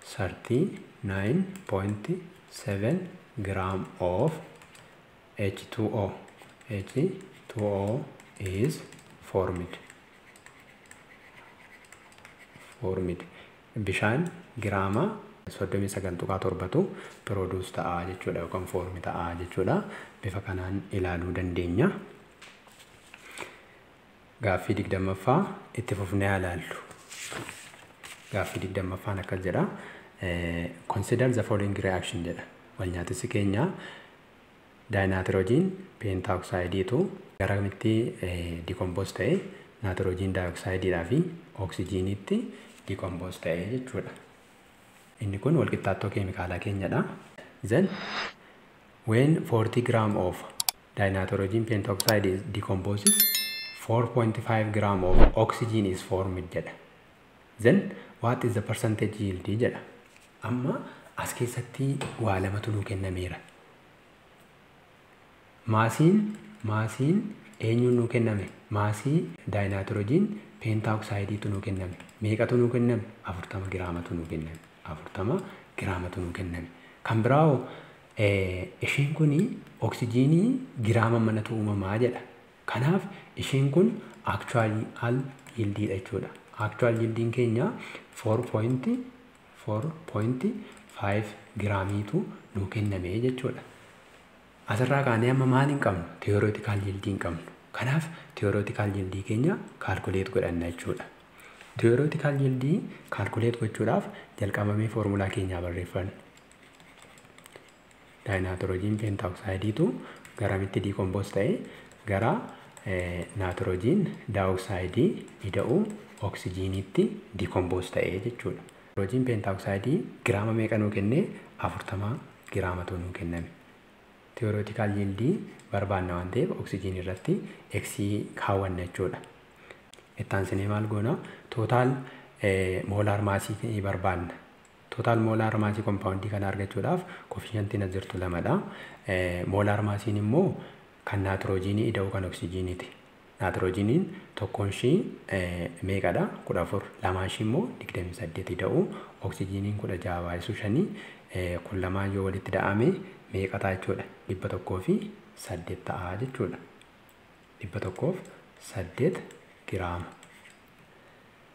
39.7 gram of H2O is formed. Bishaan giraama 39.7tu produce ta'a jechuudha yookaan form ta'a jechuudha. Bifa kanaan ilaaluu dandeenya. Gaaffii 20ffaa itti fufnee ilaallu. Gaaffii 20ffaan akkas jedha. Consider the following reaction jedha. Walnyaatissi keenya dinitrogen pentaoxide gara kamitti decompose ta'e nitrogen dioxide fi oxygenitti decompose ta'e jechuudha. Inni kun walqixxaattoo keemikaalaa keenyadha. Then when 40 gram of dinitrogen pentoxide is decomposes 4.5 gram of oxygen is formed jedha. Then what is the percentage yield jedha. Amma as keessatti waa lamatu nuu kennameera. Maasiin eenyuun nuu kenname? Maasii dinitrogen pentaoxide tu nuu kenname. Meeqatu nuu kenname? 40 giraamatu nuu kenname. 40 giraamatu nuu kenname. Kan biraawo isheen kuni oksijiinii giraama manatu uumamaa jedha. Kanaaf isheen kun actual yield jechuudha. Actual yield keenya 4.5 giraamiitu nuu kenname jechuudha. Asirraa kaanee amma maal hin qabnu? Theoretical yield hin qabnu. Kanaaf theoretical yield keenya calculate godhanna jechuudha. Theoretical yield calculate gochuudhaaf jalqabamee formulaa keenyaa barreeffanna. Dinitrogen pentaoxide tu garamitti decompose ta'e gara nitrogen dioxide ida'u oxygenitti decompose ta'e jechuudha. Nitrogen pentaoxide giraama meeqa nuu kenne? 40 giraamatu nuu kenname. Theoretical yield barbaanna waan ta'eef oxygen irratti X kaawwanna jechuudha. Ittaansinee maal goona? Total molar maasii barbaanna. Total molar maasii compoundii kana argachuudhaaf koefishiyentiin as jirtu 2dha. Molar maasiin immoo kan nitrogenii ida'u kan oxygeniiti. Nitrogeniin tokkoon ishii meeqadha? 14. Lamaan ishii immoo 28 ida'u. Oxygeniin 16 baay'isuu 5. Kun lamaan yoo walitti da'ame meeqa ta'a jechuudha? 108 ta'a jechuudha. 108 giraama.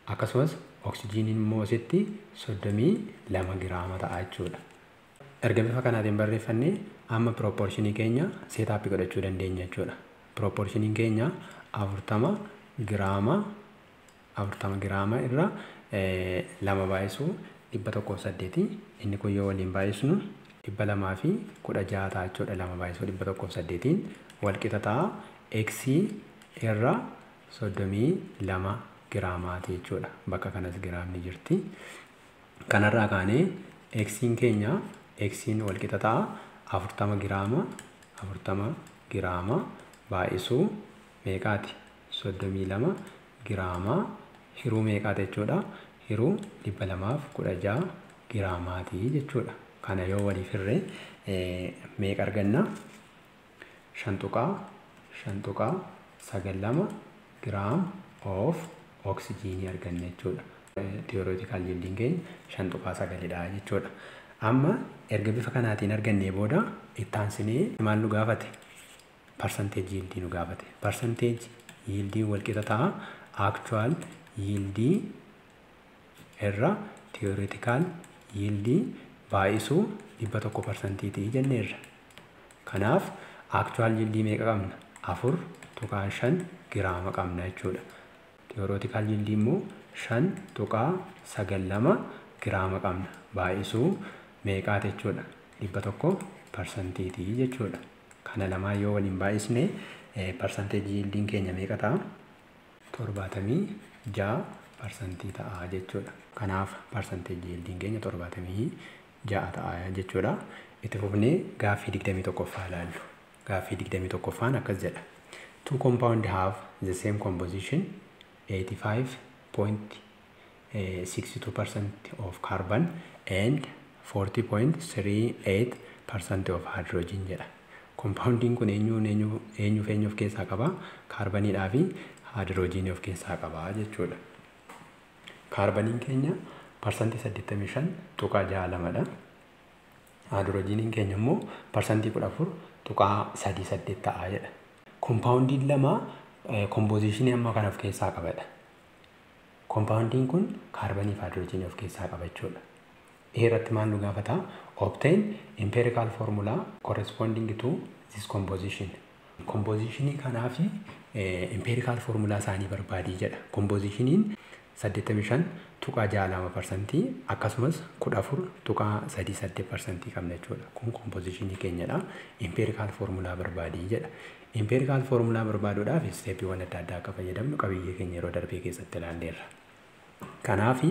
Akkasumas oxygeniin immoo asitti 32 giraama ta'a jechuudha. Erga bifa kanaatiin barreeffannee amma proportionii keenya seetaappii godhachuu dandeenya jechuudha. Proportioniin keenya 40 giraama irra 2 baay'isuu 108. Inni kun yoo waliin baay'isnu 216 ta'a jechuudha. 2 baay'isuu 108 walqixa ta'a. X irra 32 giraamaati jechuudha. Bakka kanas giraamni jirti. Kanarraa kaanee X'n keenya X'n walqixa ta'a 40 giraama baay'isuu meeqaati? 32 giraama hiruu meeqaati jechuudha? Hiruu 216 giraamaati jechuudha. Kana yoo walii firree meeqa arganna? 5.92 giraam of oxygenii arganna jechuudha. theoretical yielding keenya 5.9dha jechuudha. Amma erga bifa kanaatiin argannee booda itti aansinee maal nu gaafate? Percentage yield nu gaafate. Percentage yield wal qixa ta'a actual yield irra theoretical yield baay'isu 100% jenneerra. Kanaaf actual yield meeqa qabna? 4.5 giraama qabna jechuudha. Theoretical yield immoo 5.92 giraama qabna. Baay'isu meeqaati jechuudha? 100% jechuudha. Kana lamaa yoo waliin baay'isne percentage yield keenya meeqa ta'a? 76% ta'a jechuudha. Kanaaf percentage yield keenya 76 ta'a jechuudha. Itti fufnee gaaffii 21ffaa ilaallu. Gaaffii 21ffaan akkas jedha. Two compounds have the same composition, 85.62% of carbon and 40.38% of hydrogen jedha. Compoundiin kun eenyu of keessaa qaba? Kaarbaniidhaa fi hydrogenii of keessaa qaba jechuudha. Kaarbaniin keenya parsantii 85.62dha. Hydrogeniin keenya immoo parsantii 14.38 ta'a jedha. Compoundiin lama compositionii amma kan of keessaa qabadha. Compoundiin kun kaarbanii fi hydrogenii of keessaa qaba jechuudha. Irratti maal nu gaafata? Obtain empirical formula corresponding to this composition. Compositionii kanaaf empirical formula isaanii barbaadii jedha. Compositioniin 85.62% akkasumas 14.38% qabna jechuudha. Kun compositionii keenyadha. Empirical formula barbaadii jedha. Empirical formula barbaaduudhaaf steepiiwwan adda addaa akka fayyadamnu qabiyyee keenya yeroo darbee keessatti ilaalleerra. Kanaaf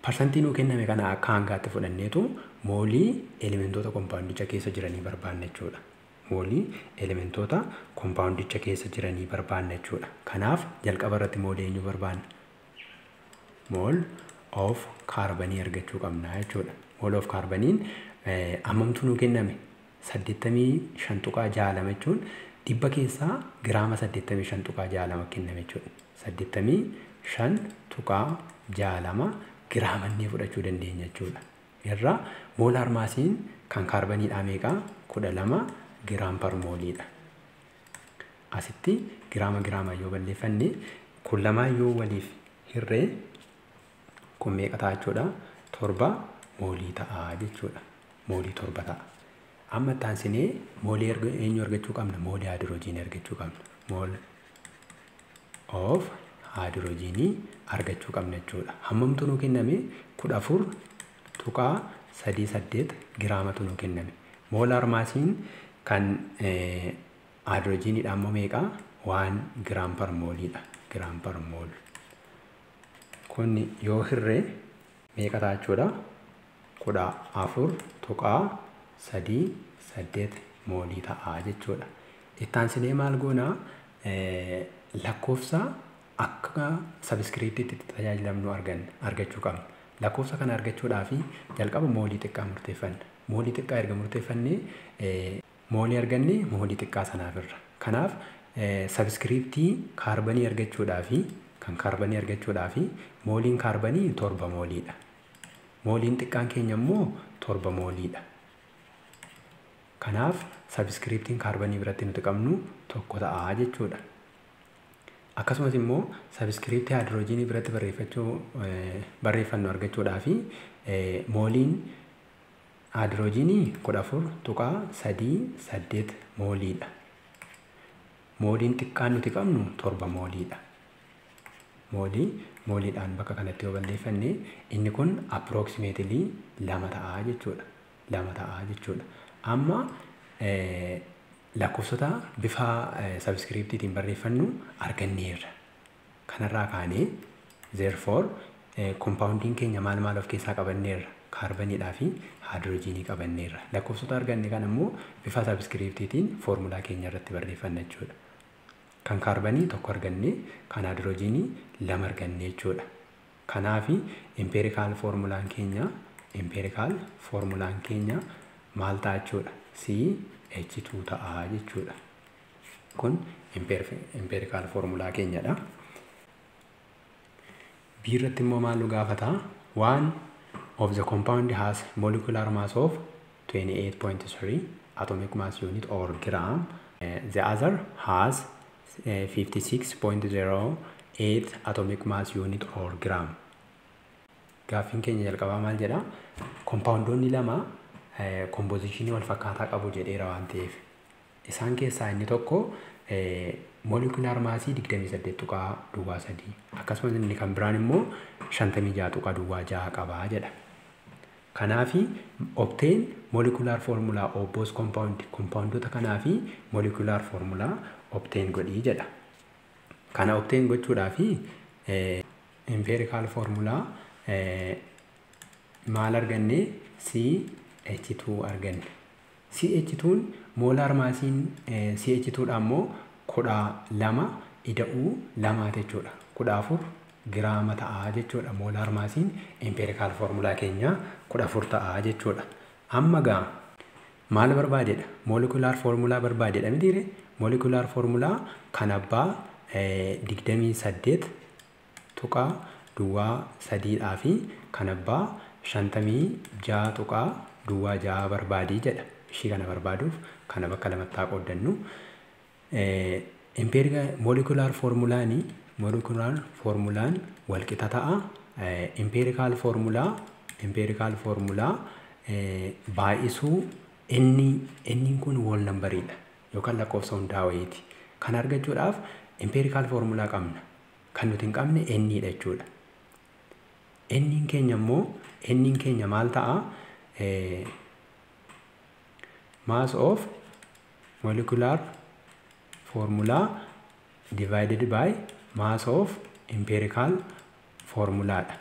parsantii nuu kenname kana akka hangaatti fudhanneetu moolii elementoota compoundicha keessa jiranii barbaanna jechuudha. Moolii elementoota compoundicha keessa jiranii barbaanna jechuudha. Kanaaf jalqaba irratti moolii eenyu barbaanna? Mole of carbon argachuu qabna jechuudha. Mole of carboniin ammamtu nuu kenname? 85.62 jechuun dhibba keessaa giraama 85.62 kenname jechuudha. 85.62 giraama inni fudhachuu dandeenya jechuudha. Irra molar maasiin kan kaarbaniidhaa meeqa? 12 giraam per mooliidha. Asitti giraama yoo balleeffanne kun lamaa yoo waliif hirree kun meeqa ta'a jechuudha? 7 moolii ta'a jechuudha. Moolii 7 ta'a. Amma taansinee moolii eenyu argachuu qabna? Moolii hydrogenii argachuu qabna. Mole of hydrogenii argachuu qabna jechuudha. Hammamtu nuu kenname? 14.38 giraamatu nuu kenname. Molar maasiin kan hydrogeniidha ammoo meeqa? 1 giraam per mooliidha. Giraam per mool. Kun yoo hirree meeqa ta'a jechuudha? 14.38 moolii ta'a jechuudha. Itti aansinee maal goona? Lakkoofsa akka sabskiriiptiitti tajaajilamnu argachuu qabna. Lakkoofsa kana argachuudhaaf jalqaba moolii xiqqaa murteeffanna. Moolii xiqqaa erga murteeffannee moolii arganne moolii xiqqaa sanaafirra. Kanaaf sabskiriiptii kaarbanii argachuudhaaf kan kaarbanii argachuudhaaf mooliin kaarbanii 7 mooliidha. Mooliin xiqqaan keenya immoo 7 mooliidha. Kanaaf sabskiriiptiin kaarbanii biratti nuti qabnu 1 ta'a jechuudha. Akkasumas immoo sabskiriiptii hydrogenii biratti barreeffannu argachuudhaaf mooliin hydrogenii 14.38 mooliidha. Mooliin xiqqaan nuti qabnu 7 mooliidha. Mooliidhaan bakka kanatti yoo balleeffanne inni kun approximately 2 ta'a jechuudha. 2 ta'a jechuudha. Amma lakkoofsota bifa sabskiriiptiitiin barreeffannu arganneerra. Kanarraa kaanee therefore compoundiin keenya maal of keessaa qabanneerra? Kaarbaniidhaa fi hydrogenii qabanneerra. Lakkoofsota arganne kan immoo bifa sabskiriiptiitiin foormulaa keenya irratti barreeffanna jechuudha. Kan kaarbanii 1 arganne, kan hydrogenii 2 arganne jechuudha. Kanaaf empirical formulaan keenya maal ta'a jechuudha? CH2 ta'a jechuudha. Kun empirical formulaa keenyadha. B irratti immoo maal nu gaafata? One of the compound has molecular mass of 28.3 atomic mass unit or gram. The other has 56.08 atomic mass unit or gram. Gaaffiin keenya jalqabaa maal jedha? Compoundoonni lama compositionii wal fakkaataa qabu jedheera waan ta'eef. Isaan keessaa inni tokko molecular massii 28.3 akkasumas inni kan biraan immoo 56.6 qabaa jedha. Kanaafi obtain molecular formula of both compoundota kanaafi molecular formula obtain godhii jedha. Kana obtain gochuudhaafi empirical formula maal arganne? CH2 arganne. CH2n molar massiin CH2 dha immoo 12 ida'uu 2 jechuudha. 14 giraama ta'a jechuudha. Molar massiin empirical formula keenya 14 ta'a jechuudha. Amma gaa maal barbaadedha? Molecular formula barbaadedha mitiire? Molecular formula kan abbaa 28.3 dhaa fi kan abbaa 56.6 barbaadii jedha. Ishii kana barbaaduuf kana bakka lamatti haa qooddannu. Molecular formulaan walqixa ta'a. Empirical formula baay'isuu inni kun whole number'idha yookaan lakkoofsa hundaa wayiiti. Kan argachuudhaaf empirical formula qabna. Kan nuti hin qabne n-dha jechuudha. N keenya maal ta'a? Mass of molecular formula divided by mass of empirical formula dha.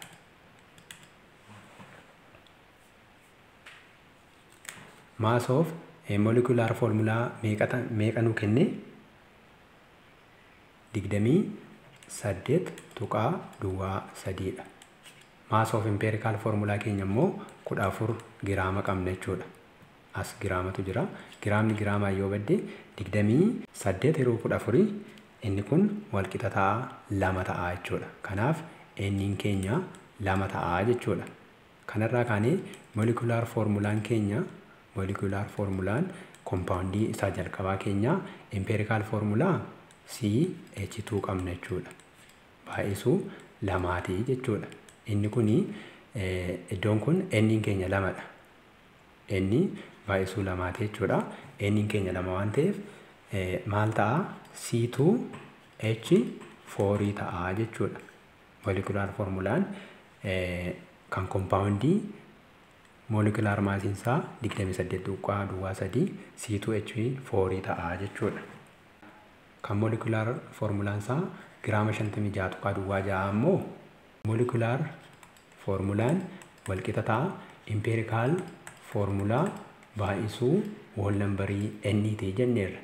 Mass of molecular formula meeqa nu kenne? 28.3 dha. Mass of empirical formula keenya immoo 14 giraama qabna jechuudha. As giraamatu jira. Giraamni giraamaa yoo badde 28/14 inni kun walqixa ta'a 2 ta'a jechuudha. Kanaaf n keenya 2 ta'a jechuudha. Kanarraa kaanee molecular formulaan compoundii isaa jalqabaa keenya empirical formula CH2 qabna jechuudha. Baay'isuu 2 jechuudha. Inni kuni iddoon kun n keenya 2 dha. N baay'isuu 2 jechuudha. N keenya 2 waan ta'eef maal ta'a? C2H4 ta'a jechuudha. Molecular formulaan kan compoundii molecular massiin isaa 28.3 C2H4 ta'a jechuudha. Kan molecular formulaan isaa giraama 56.6 ammoo molecular formulaan walqixa ta'a empirical formula baay'isuu whole number'ii n ta'e jenneerra.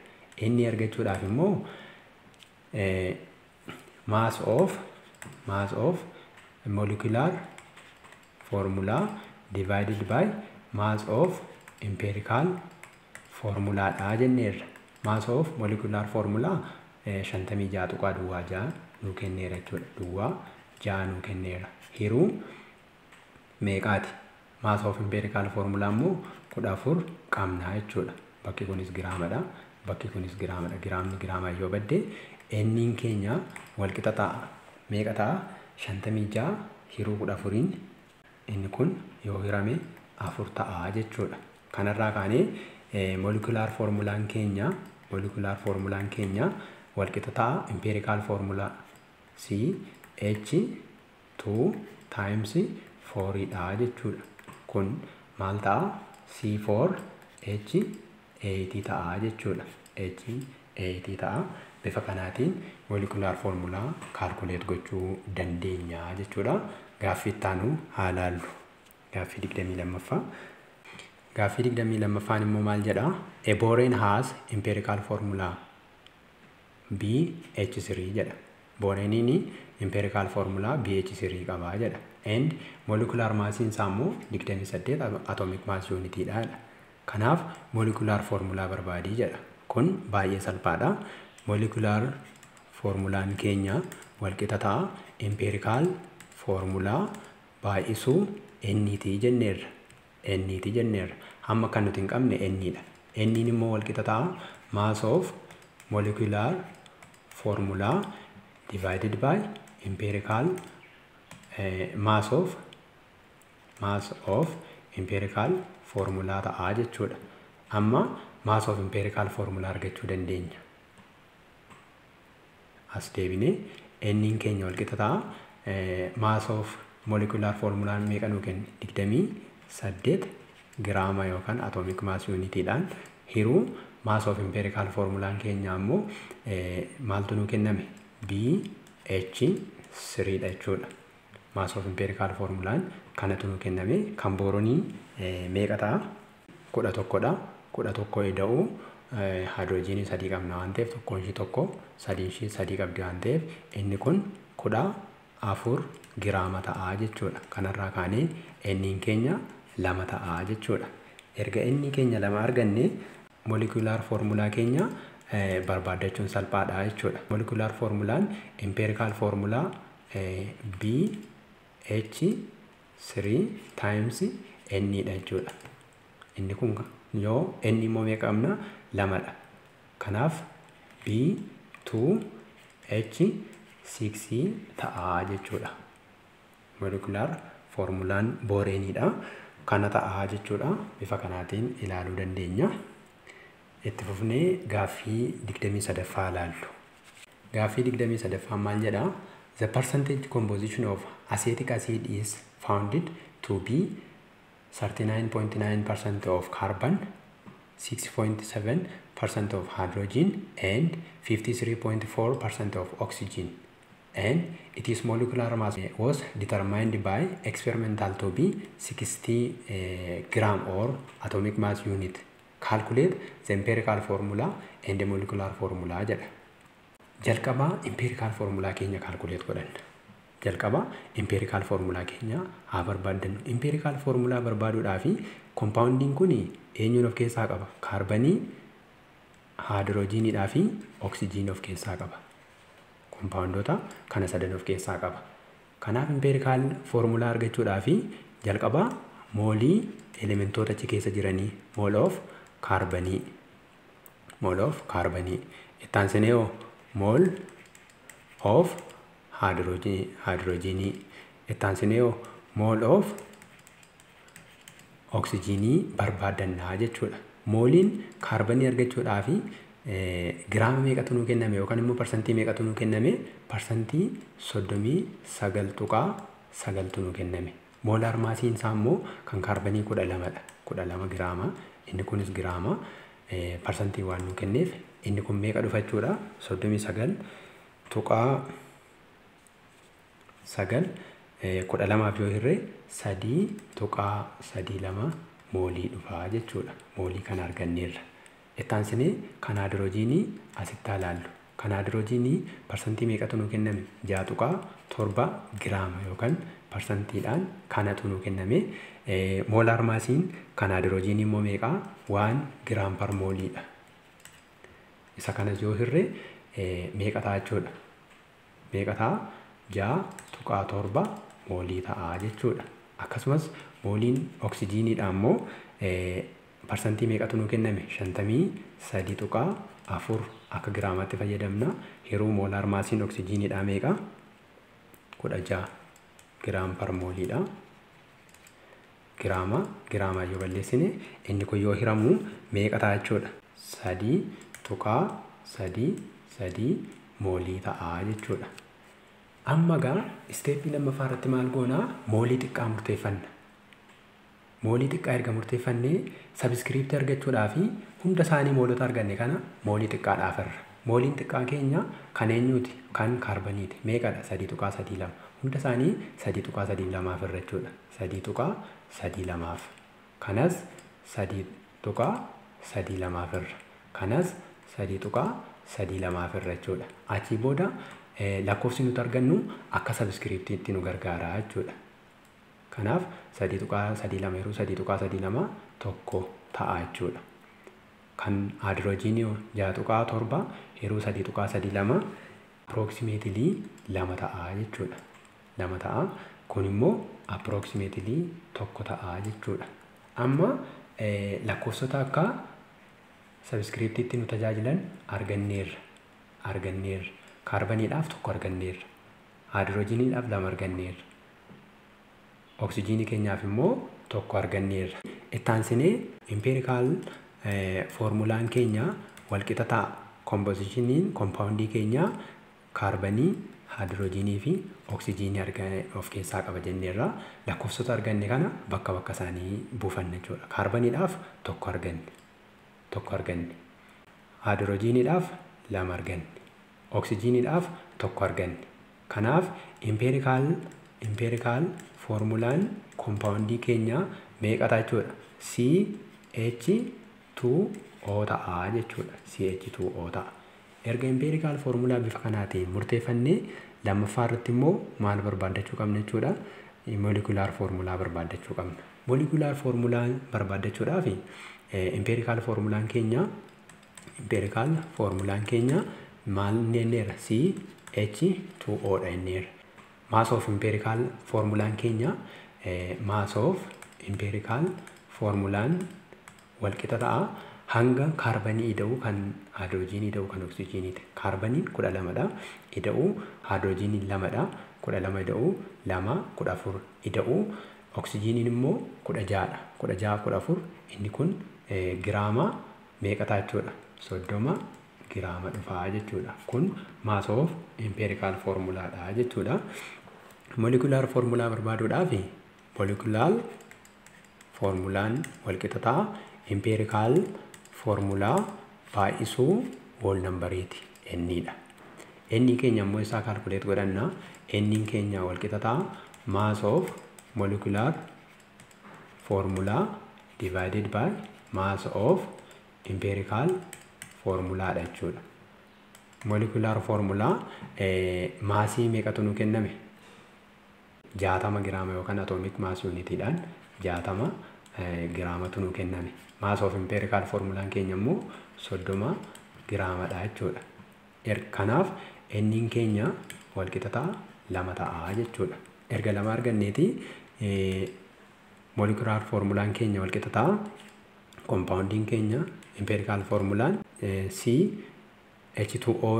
N argachuudhaaf immoo mass of molecular formula divided by mass of empirical formula dha jenneerra. Mass of molecular formula 56.6 nu kenneera jechuudha. Duwwaa 6 nu kenneera. Hiruu meeqaati? Mass of empirical formula immoo 14 qabna jechuudha. Bakki kunis giraamadha. Giraamni giraamaa yoo badde n keenya walqixa ta'a. Meeqa ta'a? 56 hiruu 14 inni kun yoo hirame 4 ta'a jechuudha. Kanarraa kaanee molecular formulaan keenya walqixa ta'a empirical formula CH2 times 4 dha jechuudha. Kun maal ta'a? C4H8 ta'a jechuudha. H8 ta'a. Bifa kanaatiin molecular formula calculate gochuu dandeenya jechuudha. Gaaffii itti aanu haa ilaallu. Gaaffii 22ffaa. Gaaffii 22ffaan immoo maal jedha? A borane has empirical formula BH3 jedha. Borane'n empirical formula BH3 qaba jedha. And molecular mass isaa immoo 28 atomic mass unit dha. Kanaaf molecular formula barbaadii jedha. Kun baay'ee salphaadha. Molecular formulaan keenya walqixa ta'a empirical foormulaa baay'isuu NT jenneerra. NT jenneerra. Amma kan nuti hin qabne N dha. N immoo wal qixa ta'a mass of molecular formula divided by empirical mass of empirical formula ta'a jechuudha. Amma mass of empirical formula argachuu dandeenya. As deebinee N keenya wal qixa ta'a mass of molecular formula meeqa nuu kenna 28 giraama yookaan atomic mass unit dhaan hiruu mass of empirical formula keenya ammoo maaltu nuu kenname BH3 dha jechuudha. Mass of empirical formula kanatu nuu kenname. Kan boronii meeqa ta'a 11 dha. 11 ida'uu hydrogenii 3 qabna waan ta'eef tokkoon ishii tokko 3 ishii 3 qabdi waan ta'eef inni kun 14 giraama ta'a jechuudha. Kanarraa kaanee N keenya 2 ta'a jechuudha. Erga N keenya 2 arganne molecular formula keenya barbaadachuun salphaadha jechuudha. Molecular formulaan empirical formula BH3 times N dha jechuudha. Inni kun yoo N immoo meeqa qabna 2 dha. Kanaaf B2H6 ta'a jechuudha. Molecular formulaan booreenidha. Kana ta'a jechuudha. Bifa kanaatiin ilaaluu dandeenya. Itti fufnee gaaffii 23ffaa ilaallu. Gaaffii 23ffaa maal jedha? The percentage composition of acetic acid is found to be 39.9% of carbon, 6.7% of hydrogen, and 53.4% of oxygen. And its molecular mass was determined by experimental to be 60 gram or atomic mass unit. Calculate the empirical formula and the molecular formula jedha. Jalqaba empirical formula keenya calculate godhanna. Jalqaba empirical formula keenya haa barbaadannu. Empirical formula barbaaduudhaafi compounding kuni eenyuun of keessaa qaba? Kaarbanii, haadrojiinidhaa fi oksijiinii of keessaa qaba. Compoundota kana sadan of keessaa qaba. Kanaaf empirical formula argachuudhaafi jalqaba moolii elementoota achi keessa jiranii mole of kaarbanii. Itti aansinee mole of hydrogenii. Itti aansinee mole of oksijiinii barbaadannaa jechuudha. Mooliin kaarbanii argachuudhaafi giraama meeqatu nuu kenname yookaan immoo parsantii meeqatu nuu kenname? Parsantii 39.9 nuu kenname. Moolaar maasiin isaa immoo kan kaarbanii 12 dha. 12 giraama. Inni kunis giraama. Parsantii waan nuu kenneef inni kun meeqa dhufachuudha? 39.9 12 yoo hirree 3.32 moolii dhufaa jechuudha. Moolii kana arganneerra. Itti aansinee kan haadrojiinii asitti ilaallu. Kan haadrojiinii parsantii meeqatu nuu kenname? 6.7 giraama yookaan parsantiidhaan kanatu nuu kenname. Moolaar maasiin kan haadrojiinii immoo meeqa? 1 giraam par mooliidha. Isa kanas yoo hirree meeqa ta'a jechuudha? Meeqa ta'a? 6.7 moolii ta'a jechuudha. Akkasumas mooliin oksijiiniidha immoo parsantii meeqatu nuu kenname? 53.4 akka giraamaatti fayyadamna. Hiruu moolaar maasiin oksijiiniidha meeqa? 16 giraam par mooliidha. Giraama yoo balleessine inni kun yoo hiramu meeqa ta'a jechuudha? 3.33 moolii ta'a jechuudha. Amma gaa isteeppii lammaffaa irratti maal goonaa? Moolii xiqqaa murteeffanna. Moolii xiqqaa erga murteeffannee sabskiriiptii argachuudhaafi hunda isaanii moolota arganne kana moolii xiqqaadhaaf irra. Mooliin xiqqaa keenya kan eenyuuti? Kan kaarbaniiti. Meeqadha? 3.32. Hunda isaanii 3.32 irra jechuudha. 3.32. Kanas 3.32 irra. Kanas 3.32 irra jechuudha. Achii booda lakkoofsi nuti argannu akka sabskiriiptiitti nu gargaara jechuudha. Kanaaf 3.32 yeroo 3.32 tokko ta'a jechuudha. Kan haadrojiinii 6.7 yeroo 3.32 approximately 2 ta'a jechuudha. lama ta'a. Kun immoo approximately tokko ta'a jechuudha. Amma lakkoofsota akka subscriptiitti nu tajaajilan arganneerra. Kaarbaniidhaaf tokko arganneerra. Haayidroojiniidhaaf lama arganneerra. Oksijiinii keenyaaf immoo tokko arganneerra. Itti aansinee empirical formulaan keenya walqixa ta'a. Compositionin compoundii keenya kaarbanii, haayidroojinii fi oksijiinii of keessaa qaba jenneerra. Lakkoofsota arganne kana bakka isaanii buufanna jechuudha. Kaarbaniidhaaf tokko arganne. Haayidroojiniidhaaf lama arganne. Oksijiiniidhaaf tokko arganne. Kanaaf empirical formulaan compoundii keenya meeqa ta'a jechuudha? CH2O ta'a jechuudha. CH2O ta'a. Erga empirical formulaa bifa kanaatiin murteeffannee lammaffaa irratti immoo maal barbaadachuu qabna jechuudha? Molecular formulaa barbaadachuu qabna. Molecular formulaa barbaadachuudhaaf empirical formulaan keenya maal jenneerra? CH2O dha jenneerra. Mass of empirical formulaan keenya mass of empirical formulaan walqixa ta'a hanga kaarbanii ida'uu kan haayidroojinii ida'uu kan oksijiiniiti. Kaarbaniin 12 dha. Ida'uu haayidroojiniin 2 dha. 12 ida'uu 2 14 ida'uu oksijiiniin immoo 16 dha. 16 14 inni kun giraama meeqa ta'a jechuudha? 30 giraama dhufaa jechuudha. Kun mass of empirical formulaadha jechuudha. Molecular formulaa barbaaduudhaaf molecular formulaan walqixa ta'a empirical formulaa baay'isuu whole numberiiti n dha. N keenya immoo isaa calculate godhanna. N keenya walqixa ta'a mass of molecular formula divided by mass of empirical formula dha jechuudha. Molecular formula maasii meeqatu nu kenname? 60 giraama yookaan atomic mass unitiidhaan 60 giraamatu nu kenname. Mass of empirical formulaan keenya immoo 30 giraamadha jechuudha. Kanaaf n keenya walqixa ta'a 2 ta'a jechuudha. Erga 2 arganneeti molecular formulaan keenya walqixa ta'a. Compounding keenya empirical formulaan CH2O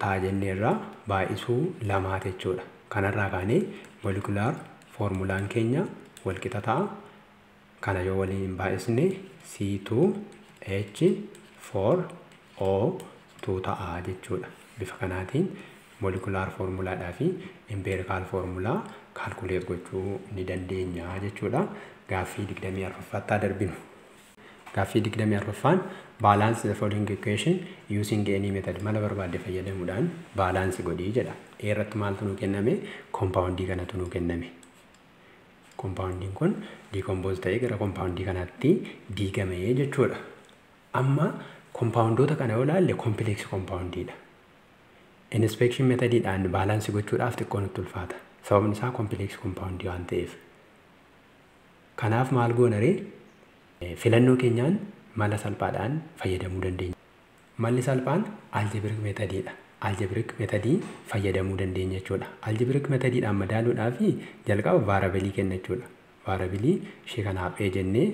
ta'a jenneerra baay'isuu 2 jechuudha. Kanarraa kaanee molecular formulaan keenya walqixa ta'a. Kana yoo waliin baay'isne C2H4O2 ta'a jechuudha. Bifa kanaatiin molecular formulaadhaa fi empirical formulaa calculate gochuu ni dandeenya jechuudha. Gaaffii 24ffaa darbinu. Gaaffii 24ffaan balance the following equation using any method mala barbaadde fayyadamuudhaan balance godhii jedha. Irratti maaltu nu kenname? Compoundii kanatu nu kenname. Compoundiin kun decompose ta'ee gara compoundii kanaatti diigame jechuudha. Amma compoundoota kana yoo ilaalle complex compoundiidha. Inspection methodidhaan balance gochuudhaaf xiqqoo nutti ulfaata. Sababni isaa complex compoundii waan ta'eef. Kanaaf maal goona ree? Filannoo keenyaan mala salphaadhaan fayyadamuu dandeenya. Malli salphaan algebraic methodidha. Algebraic methodii fayyadamuu dandeenya jechuudha. Algebraic methodidhaan madaaluudhaaf jalqaba variabilii kenna jechuudha. Variabilii ishee kanaaf A jennee,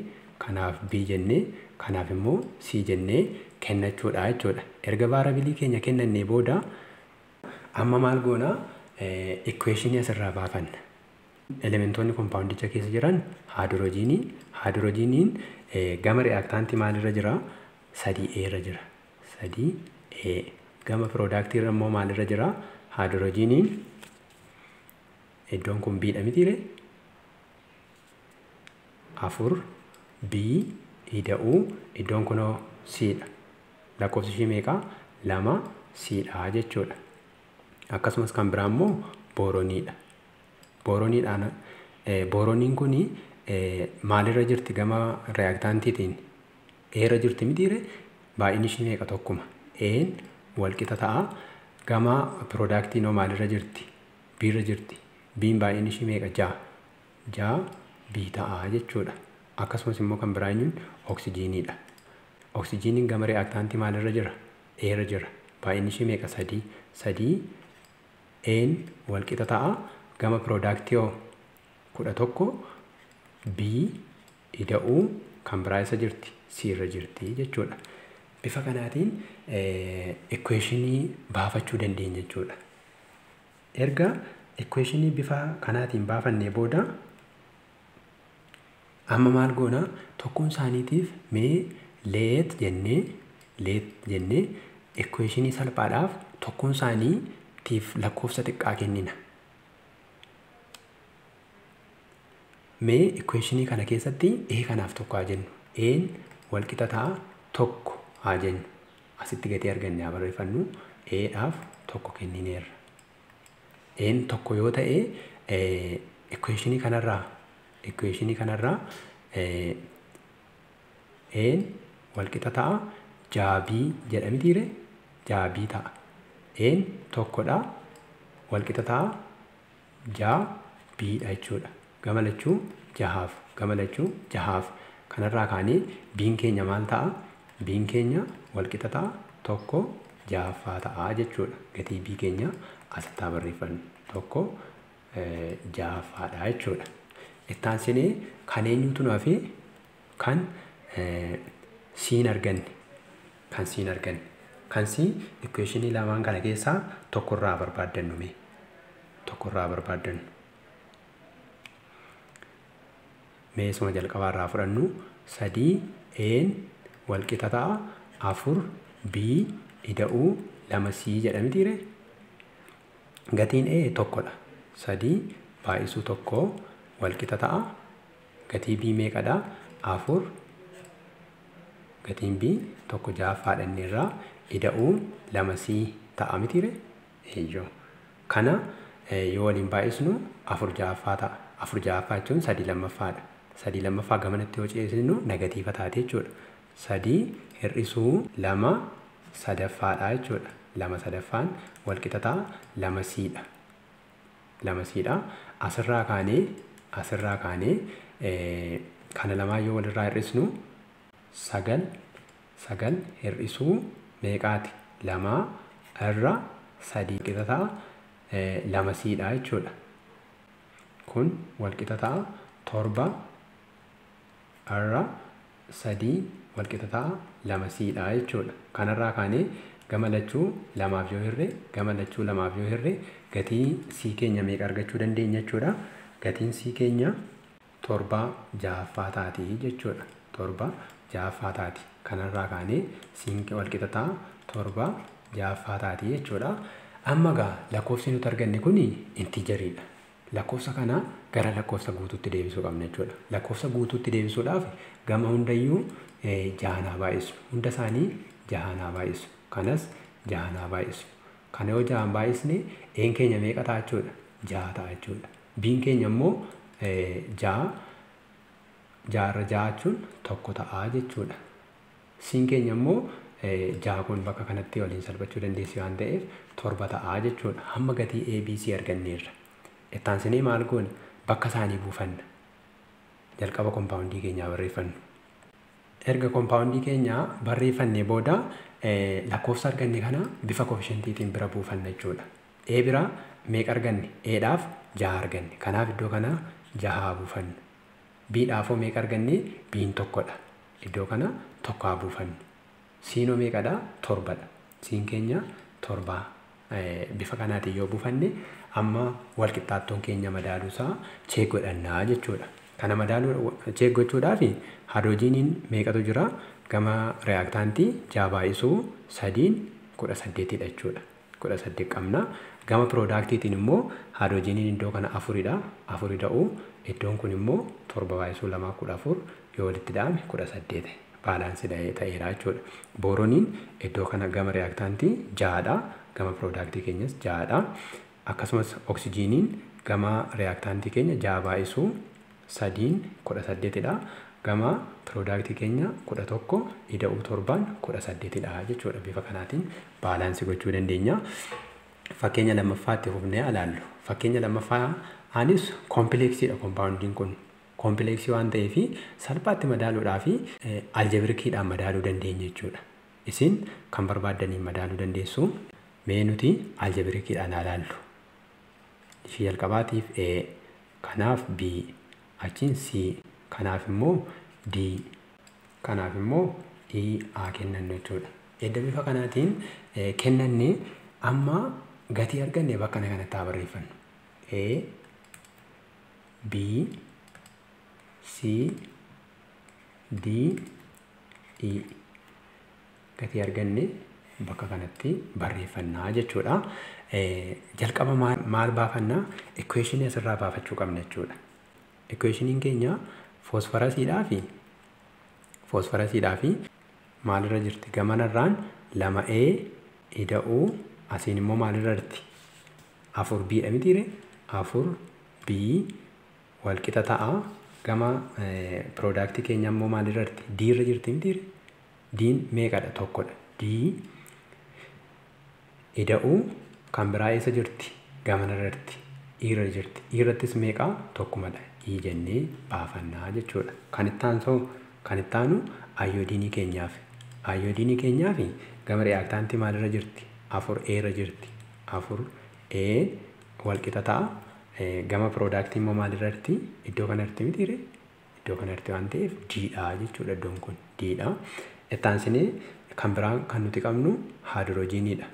kanaaf B jennee, kanaaf immoo C jennee kennachuudha jechuudha. Erga variabilii keenya kennannee booda amma maal goona? Equationii asirraa baafanna. Elementoonni compoundicha keessa jiran haayidroojiniin gama reactantii maalirra jira? 3A irra jira. 3A. Gama productii irra immoo maalirra jira? Haayidroojiniin iddoon kun B'dha mitiire? 4 B ida'uu iddoon kunoo C'dha. Lakkoofsi ishee meeqa? 2 C'dha jechuudha. Akkasumas kan biraa immoo boorooniidha. Boorooniin kun maalirra jirti gama reactantiitiin? Eera jirti mitiire? Baay'inni ishee meeqa? Tokkuma. Een walqixa ta'a. Gama productii maalirra jirti? B'irra jirti. B'n baay'inni ishee meeqa? 6 B ta'a jechuudha. Akkasumas immoo kan biraa eenyuun? Oksijiiniidha. Oksijiiniin gama reactantii maalirra jira? Eera jira. Baay'inni ishee meeqa? 3 Een walqixa ta'a. gama piroodaaktii hoo 11 B ida'uu kan biraa isa jirti C irra jirti jechuudha. Bifa kanaatiin equationii baafachuu dandeenya jechuudha. Erga equationii bifa kanaatiin baafannee booda amma maal goona tokkoon isaaniitiif mee leet jennee equationii salphaadhaaf tokkoon isaaniitiif lakkoofsa xiqqaa kennina. Mee equationii kana keessatti A kanaaf tokko haa jennu. A'n walqixa ta'a tokko haa jennu. Asitti gatii arganne haa barreeffannu. A'dhaaf tokko kennineerra. A'n tokko yoo ta'e equationii kanarraa A'n walqixa ta'a jaabii jedhamitiire jaabii ta'a. A'n tokkodha walqixa ta'a jaabiidha jechuudha. Gamalachuu jahaaf kanarraa kaanee biin keenya maal ta'a? Biin keenya walqixa ta'a tokko jahaffaa ta'a jechuudha. Gatii bii keenya asitti barreeffannu tokko jahaffaadha jechuudha. Itti aansinee kan eenyutu nuuf kan siin arganne kan siin equationii lamaan kana keessaa tokkorraa barbaaddannu meesuma jalqabaarraa fudhannu 3 A'n walqixa ta'a 4 B ida'uu 2 C jedhamitiire gatiin A tokkodha. 3 baay'isuu tokko walqixa ta'a gatii B meeqadha? 4 gatiin B tokko jahaffaadha inniirraa ida'uu 2 C ta'a mitiire eeyyoo. Kana yoo waliin baay'isnu 4 jahaffaa ta'a. 4 jahaffaa jechuun 3 lammaffaadha. 3 lammaffaa gamanatti yoo ceesisnu negatiiva taate jechuudha. 3 hir'isuu 2 sadaffaadha jechuudha. 2 sadaffaan walqixa ta'a 2 C'dha. 2 C'dha. Asirraa kaanee kana lamaa yoo walirraa hir'isnu 9 hir'isuu meeqaati? 2 irra 3 walqixa ta'a 2 C'dha jechuudha. Kun walqixa ta'a 7 irra 3 walqixa ta'a 2 C'dha jechuudha. Kanarraa kaanee gamalachuu lamaaf yoo hirre gatii C keenya meeqa argachuu dandeenya jechuudha. Gatiin C keenya 7 jahaffaa taati jechuudha. 7 jahaffaa taati. Kanarraa kaanee C walqixa ta'a 7 jahaffaa taati jechuudha. Amma gaa lakkoofsi nuti arganne kun intiijeriidha. Lakkoofsa kana gara lakkoofsa guutuutti deebisuu qabna jechuudha. Lakkoofsa guutuutti deebisuudhaaf gama hundayyuu jahanaa baay'isu. Hunda isaanii jahanaa baay'isu. Kanas jahanaa baay'isu. Kana yoo jahan baay'isne A'n keenya meeqa ta'a jechuudha? 6 ta'a jechuudha. B'n keenya immoo 6 irra 6 jechuun tokko ta'a jechuudha. C'n keenya immoo 6 kun bakka kanatti waliin salphachuu dandeessi waan ta'eef 7 ta'a jechuudha. Hamma gatii ABC arganneerra. Itti aansinee maal goona? Bakka isaanii buufanna. Jalqaba kompaawundii keenyaa barreeffannu. Erga kompaawundii keenyaa barreeffannee booda lakkoofsa arganne kana bifa koofishentiitiin bira buufanna jechuudha. A bira meeqa arganne? A'dhaaf 6 arganne. Kanaaf iddoo kana 6 buufanna. B'dhaaf hoo meeqa arganne? B'n tokkodha. Iddoo kana 1 buufanna. C'noo meeqadha? 7dha. C'n keenya 7. Bifa kanaatiin yoo buufanne amma walqixxaattoon keenya madaaluusaa cheek godhannaa jechuudha. Kana madaaluu cheek gochuudhaaf haadrojiiniin meeqatu jira? Gama reaaktaantii 6 baay'isuu 3 18dha jechuudha. 18 qabna. Gama piroodaaktiitiin immoo haadrojiiniin iddoo kana 4dha. 4 ta'uu iddoon kun immoo 7 baay'isuu 2 14 yoo walitti dha'ame 18 baalaansii ta'eera jechuudha. Boorooniin iddoo kana gama reaaktaantii 6dha. Gama piroodaaktii keenyas 6dha. Akkasumas oksijiiniin gama reaaktaantii keenya 6 baay'isuu 3 18dha. Gama piroodaaktii keenya 11 ida'uu 7 18dha jechuudha. Bifa kanaatiin baalaansii gochuu dandeenya. Fakkeenya lammaffaatti fufnee ilaallu. Fakkeenya lammaffaa anis koompleksiidha kompaawundiin kun. Koompleksii waan ta'eef salphaatti madaaluudhaa fi aljabirikiidhaan madaaluu dandeenya jechuudha. Isin kan barbaaddaniin madaaluu dandeessu. Mee nuti aljabirikiidhaan ilaallu. ishee jalqabaatiif A, kanaaf B, achiin C, kanaaf immoo D, kanaaf immoo E haa kennannu jechuudha. Edda bifa kanaatiin kennannee amma gatii arganne bakka kanatti haa barreeffannu. A, B, C, D, E. Gatii arganne bakka kanatti barreeffannaa jechuudha. Jalqaba maal baafannaa? Equationii asirraa baafachuu qabna jechuudha. Equationiin keenya foosfarasiidhaa fi maalirra jirti? Gamanarraan 2A ida'uu asiin immoo maalirra jirti? 4B dha mitiire? 4B walqixa ta'a. Gama piroodaaktii keenya immoo maalirra jirti? D irra jirti mitiire? D'n meeqadha? Tokkodha. D ida'uu kan biraa eessa jirti? Gamanarra jirti. E irra jirti. E irrattis meeqa? Tokkumadha. E jennee baafannaa jechuudha. Kan itti aanu ayoodiinii keenyaaf. Ayoodiinii keenyaaf gama reaaktaantii maalirra jirti? 4A irra jirti. 4A walqixa ta'a. Gama piroodaaktii immoo maalirra jirti? Iddoo kanatti mitiire? Iddoo kanatti waan ta'eef D'dha jechuudha. Iddoon kun D'dha. Itti aansinee kan biraan kan nuti qabnu haadroojiiniidha.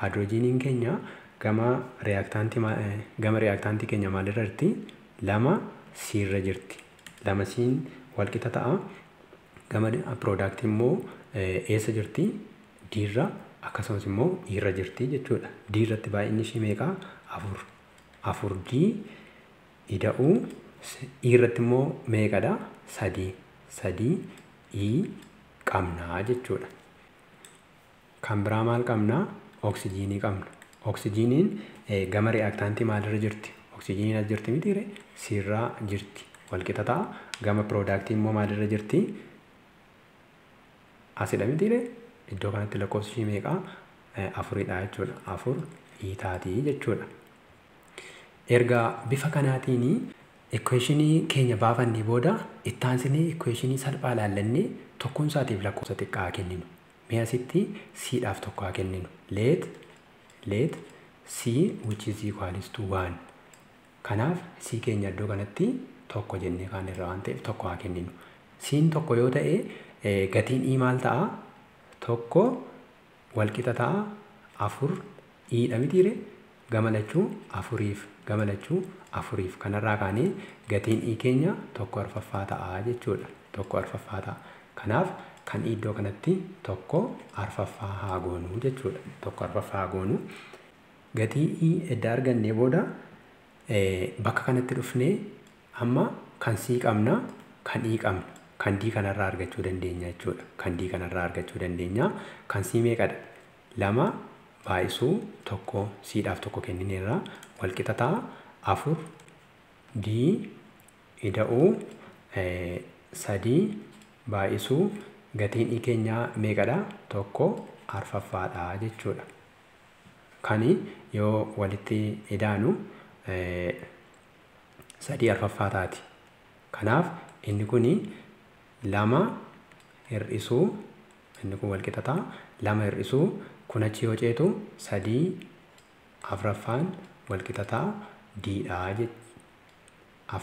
Haadroojiiniin keenya gama reaaktaantii keenya maalirra jirti? 2C irra jirti. 2C'n walqixa ta'a. Gama piroodaaktii immoo eessa jirti? D irra akkasumas immoo E irra jirti jechuudha. D irratti baay'inni ishee meeqa? 4. 4D ida'uu E irratti immoo meeqadha? 3. 3E qabnaa jechuudha. Kan biraa maal qabnaa? Oksijiinii qabna. Oksijiiniin gama reaaktaantii maalirra jirti? Oksijiiniin as jirti mitiire? C irra jirti. Walqixa ta'a. Gama piroodaaktii immoo maalirra jirti? Asidha mitiire? Iddoo kanatti lakkoofsi ishee meeqa? 4dha jechuudha. 4E taatii jechuudha. Erga bifa kanaatiin equationii keenya baafannee booda itti aansinee equationii salphaa ilaallannee tokkoon isaatiif lakkoofsa xiqqaa haa kenninu. Mee asitti C'dhaaf tokko haa kenninu. Let C which is equals to 1. Kanaaf C keenya iddoo kanatti tokko jennee kaan irra waan ta'eef tokko haa kenninu. C'in tokko yoo ta'e gatiin E maal ta'a? Tokko walqixa ta'a. 4E'dha mitiire? Gamalachuu 4f kanarraa kaanee gatiin E keenya 1/4 ta'a jechuudha. 1/4 ta'a. Kanaaf kan iddoo kanatti 1/4 haa goonu jechuudha. 1/4 haa goonu. Gatii E edda argannee booda bakka kanatti dhufnee amma kan C qabna, kan E qabna. Kan D kanarraa argachuu dandeenya jechuudha. Kan D kanarraa argachuu dandeenya. Kan C meeqadha? 2 baay'isuu 1 C'dhaaf tokko kennineerra walqixa ta'a. 4D ida'uu 3 baay'isuu gatiin E keenyaa meeqadha? 1/4dha jechuudha. Kani yoo walitti idaanu 3/4 taati. Kanaaf inni kuni 2 hir'isuu inni kun walqixa ta'a. 2 hir'isuu kun achi yoo ceetu 3/4 walqixa ta'a. D'dha jechuudha.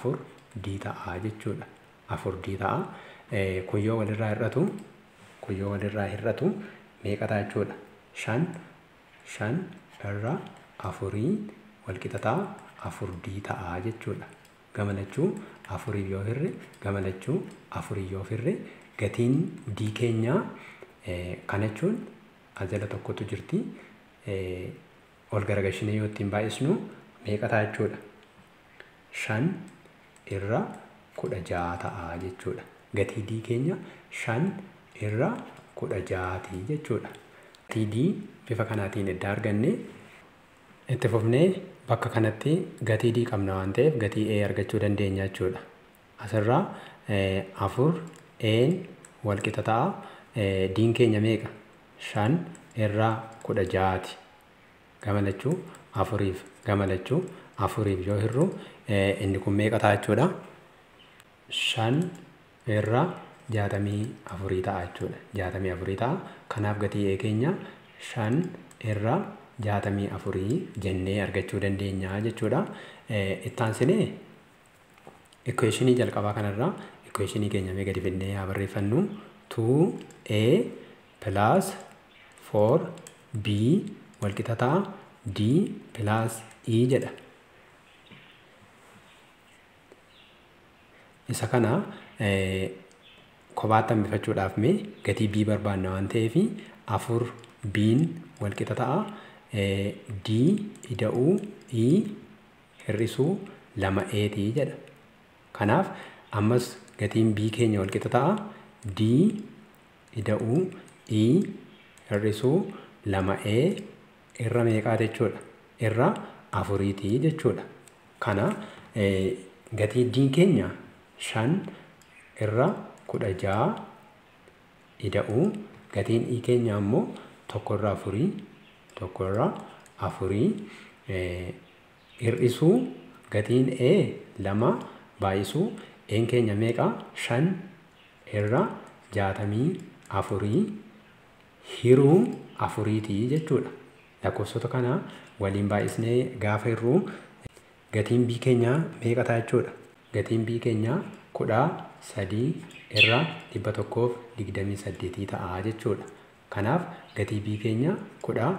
4D ta'a jechuudha. 4D ta'a. Kun yoo walirraa hir'atu meeqa ta'a jechuudha? 5 irraa 4 walqixa ta'a. 4D ta'a jechuudha. Gamalachuu 4 yoo hirre gamalachuu 4 yoo hirre gatiin D keenyaa kana jechuun as jala tokkotu jirti. Ol garagashinee yoo ittiin baay'isnu meeqa ta'a jechuudha? 5 irra 16 ta'a jechuudha. Gatii D keenya 5 irra 16 jechuudha. Gatii D bifa kanaatiin edda arganne itti fufnee bakka kanatti gatii D qabna waan ta'eef gatii A argachuu dandeenya jechuudha. Asirraa 4A'n walqixa ta'a. D'n keenya meeqa? 5 irraa 16ti. Gamalachuu 4f yoo hirru inni kun meeqa ta'a jechuudha? 5 irraa 64 ta'a jechuudha. 64 ta'a. Kanaaf gatii A keenya 5 irraa 64 jennee argachuu dandeenya jechuudha. Itti aansinee equationii jalqabaa kanarraa equationii keenya mee gadi fidnee haa barreeffannu. 2a plus 4b walqixa ta'a d plus e jedha. Isa kana kophaatti hambifachuudhaaf mee gatii b barbaanna waan ta'eef 4b'n walqixa ta'a d ida'uu e hir'isuu 2a jedha. Kanaaf ammas gatiin b keenya walqixa ta'a d ida'uu e hir'isuu 2a irra meeqaa jechuudha? Irra 4 jechuudha. Kana gatii d keenya 5 irra 16 ida'uu gatiin e keenya ammoo 1 irra 4 hir'isuu gatiin a 2 baay'isuu een keenya meeqa 5 irra 64 hiruu 4 jechuudha. Lakkoofsota kana waliin baay'isnee gaafa hirruu gatiin b keenya meeqa ta'a jechuudha? Gatiin b keenya 13 irra 128 ta'a jechuudha. Kanaaf gatii b keenya 13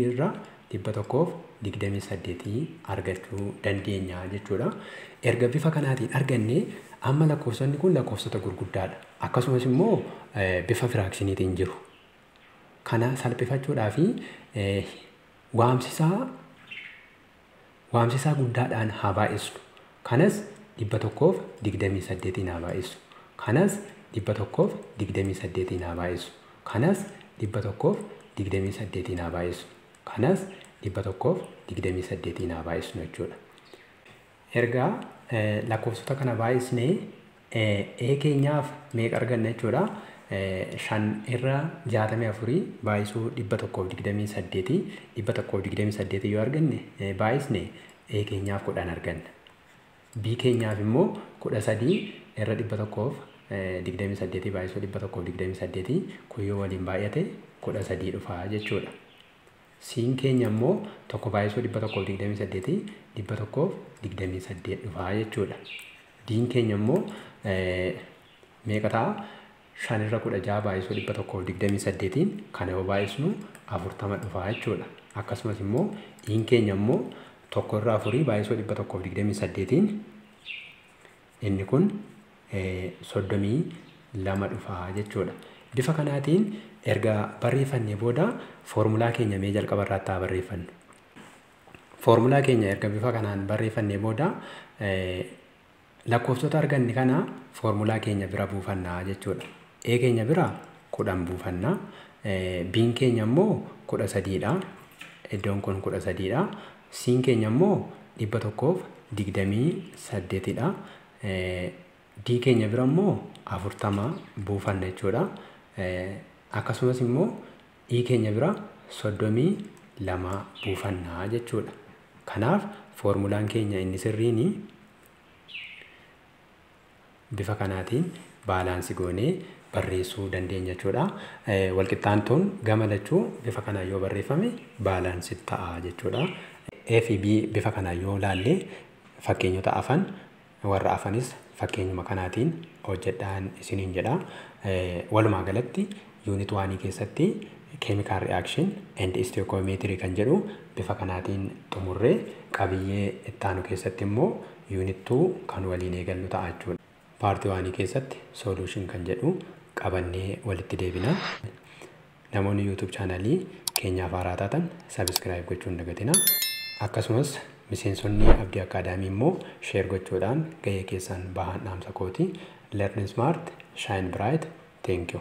irra 128 argachuu dandeenya jechuudha. Erga bifa kanaatiin arganne amma lakkoofsonni kun lakkoofsota gurguddaadha. Akkasumas immoo bifa firaakshiiniitiin jiru. Kana salphifachuudhaaf waamsisaa guddaadhaan haa baay'isnu. Kanas 128 haa baay'isnu. Kanas 128 haa baay'isnu. Kanas 128 haa baay'isnu. Kanas 128 haa baay'isnu jechuudha. Erga lakkoofsota kana baay'isnee a keenyaaf meeqa arganna jechuudha? 5 irra 64 baay'isuu 128 128 yoo arganne baay'isne a keenyaaf 10 arganna. B keenyaaf immoo 13 irra 128 baay'isuu 128 kun yoo waliin baay'ate 13 dhufa jechuudha. C keenya immoo 1 baay'isuu 128 128 dhufa jechuudha. D keenya immoo meeqa ta'a? 5 irra 16 baay'isuu 128 kana yoo baay'isnu 40 dhufa jechuudha. Akkasumas immoo E keenya immoo 1 irra 4 baay'isuu 128 inni kun 32 dhufa jechuudha. Bifa kanaatiin erga barreeffannee booda foormulaa keenya mee jalqaba irratti haa barreeffannu. Foormulaa keenya erga bifa kanaan barreeffannee booda lakkoofsota arganne kana foormulaa keenya bira buufannaa jechuudha. A keenya bira 10 buufannaa. B keenya immoo 13dha. Iddoon kun 13dha. C keenya immoo 128dha. D keenya bira immoo 40 buufanna jechuudha. Akkasumas immoo E keenya bira 32 buufannaa jechuudha. Kanaaf foormulaan keenya inni sirriin bifa kanaatiin baalaansii goonee barreessuu dandeenya jechuudha. Walqixxaantuun gama lachuu bifa kanaan yoo barreeffame baalaansii ta'a jechuudha. A fi B bifa kanaan yoo laalle fakkeenyota afan warra afanis fakkeenyuma kanaatiin hojjedhaan isiniin jedha. Walumaa galatti yuunit 1 keessatti chemical reaction and stoichiometry kan jedhu bifa kanaatiin xumurree qabiyyee ittaanu keessatti immoo yuunit 2 kan waliin eegallu ta'a jechuudha. Paartii 1 keessatti solution kan jedhu qabannee walitti deebina. Namoonni YouTube chaanalii keenyaaf haaraa taatan subscribe gochuun dagatina. Akkasumas miseensonni Abdii Akaadaamii immoo share gochuudhaan gahee keessan bahan dhaamsa kooti. Learn smart, shine bright. Thank you.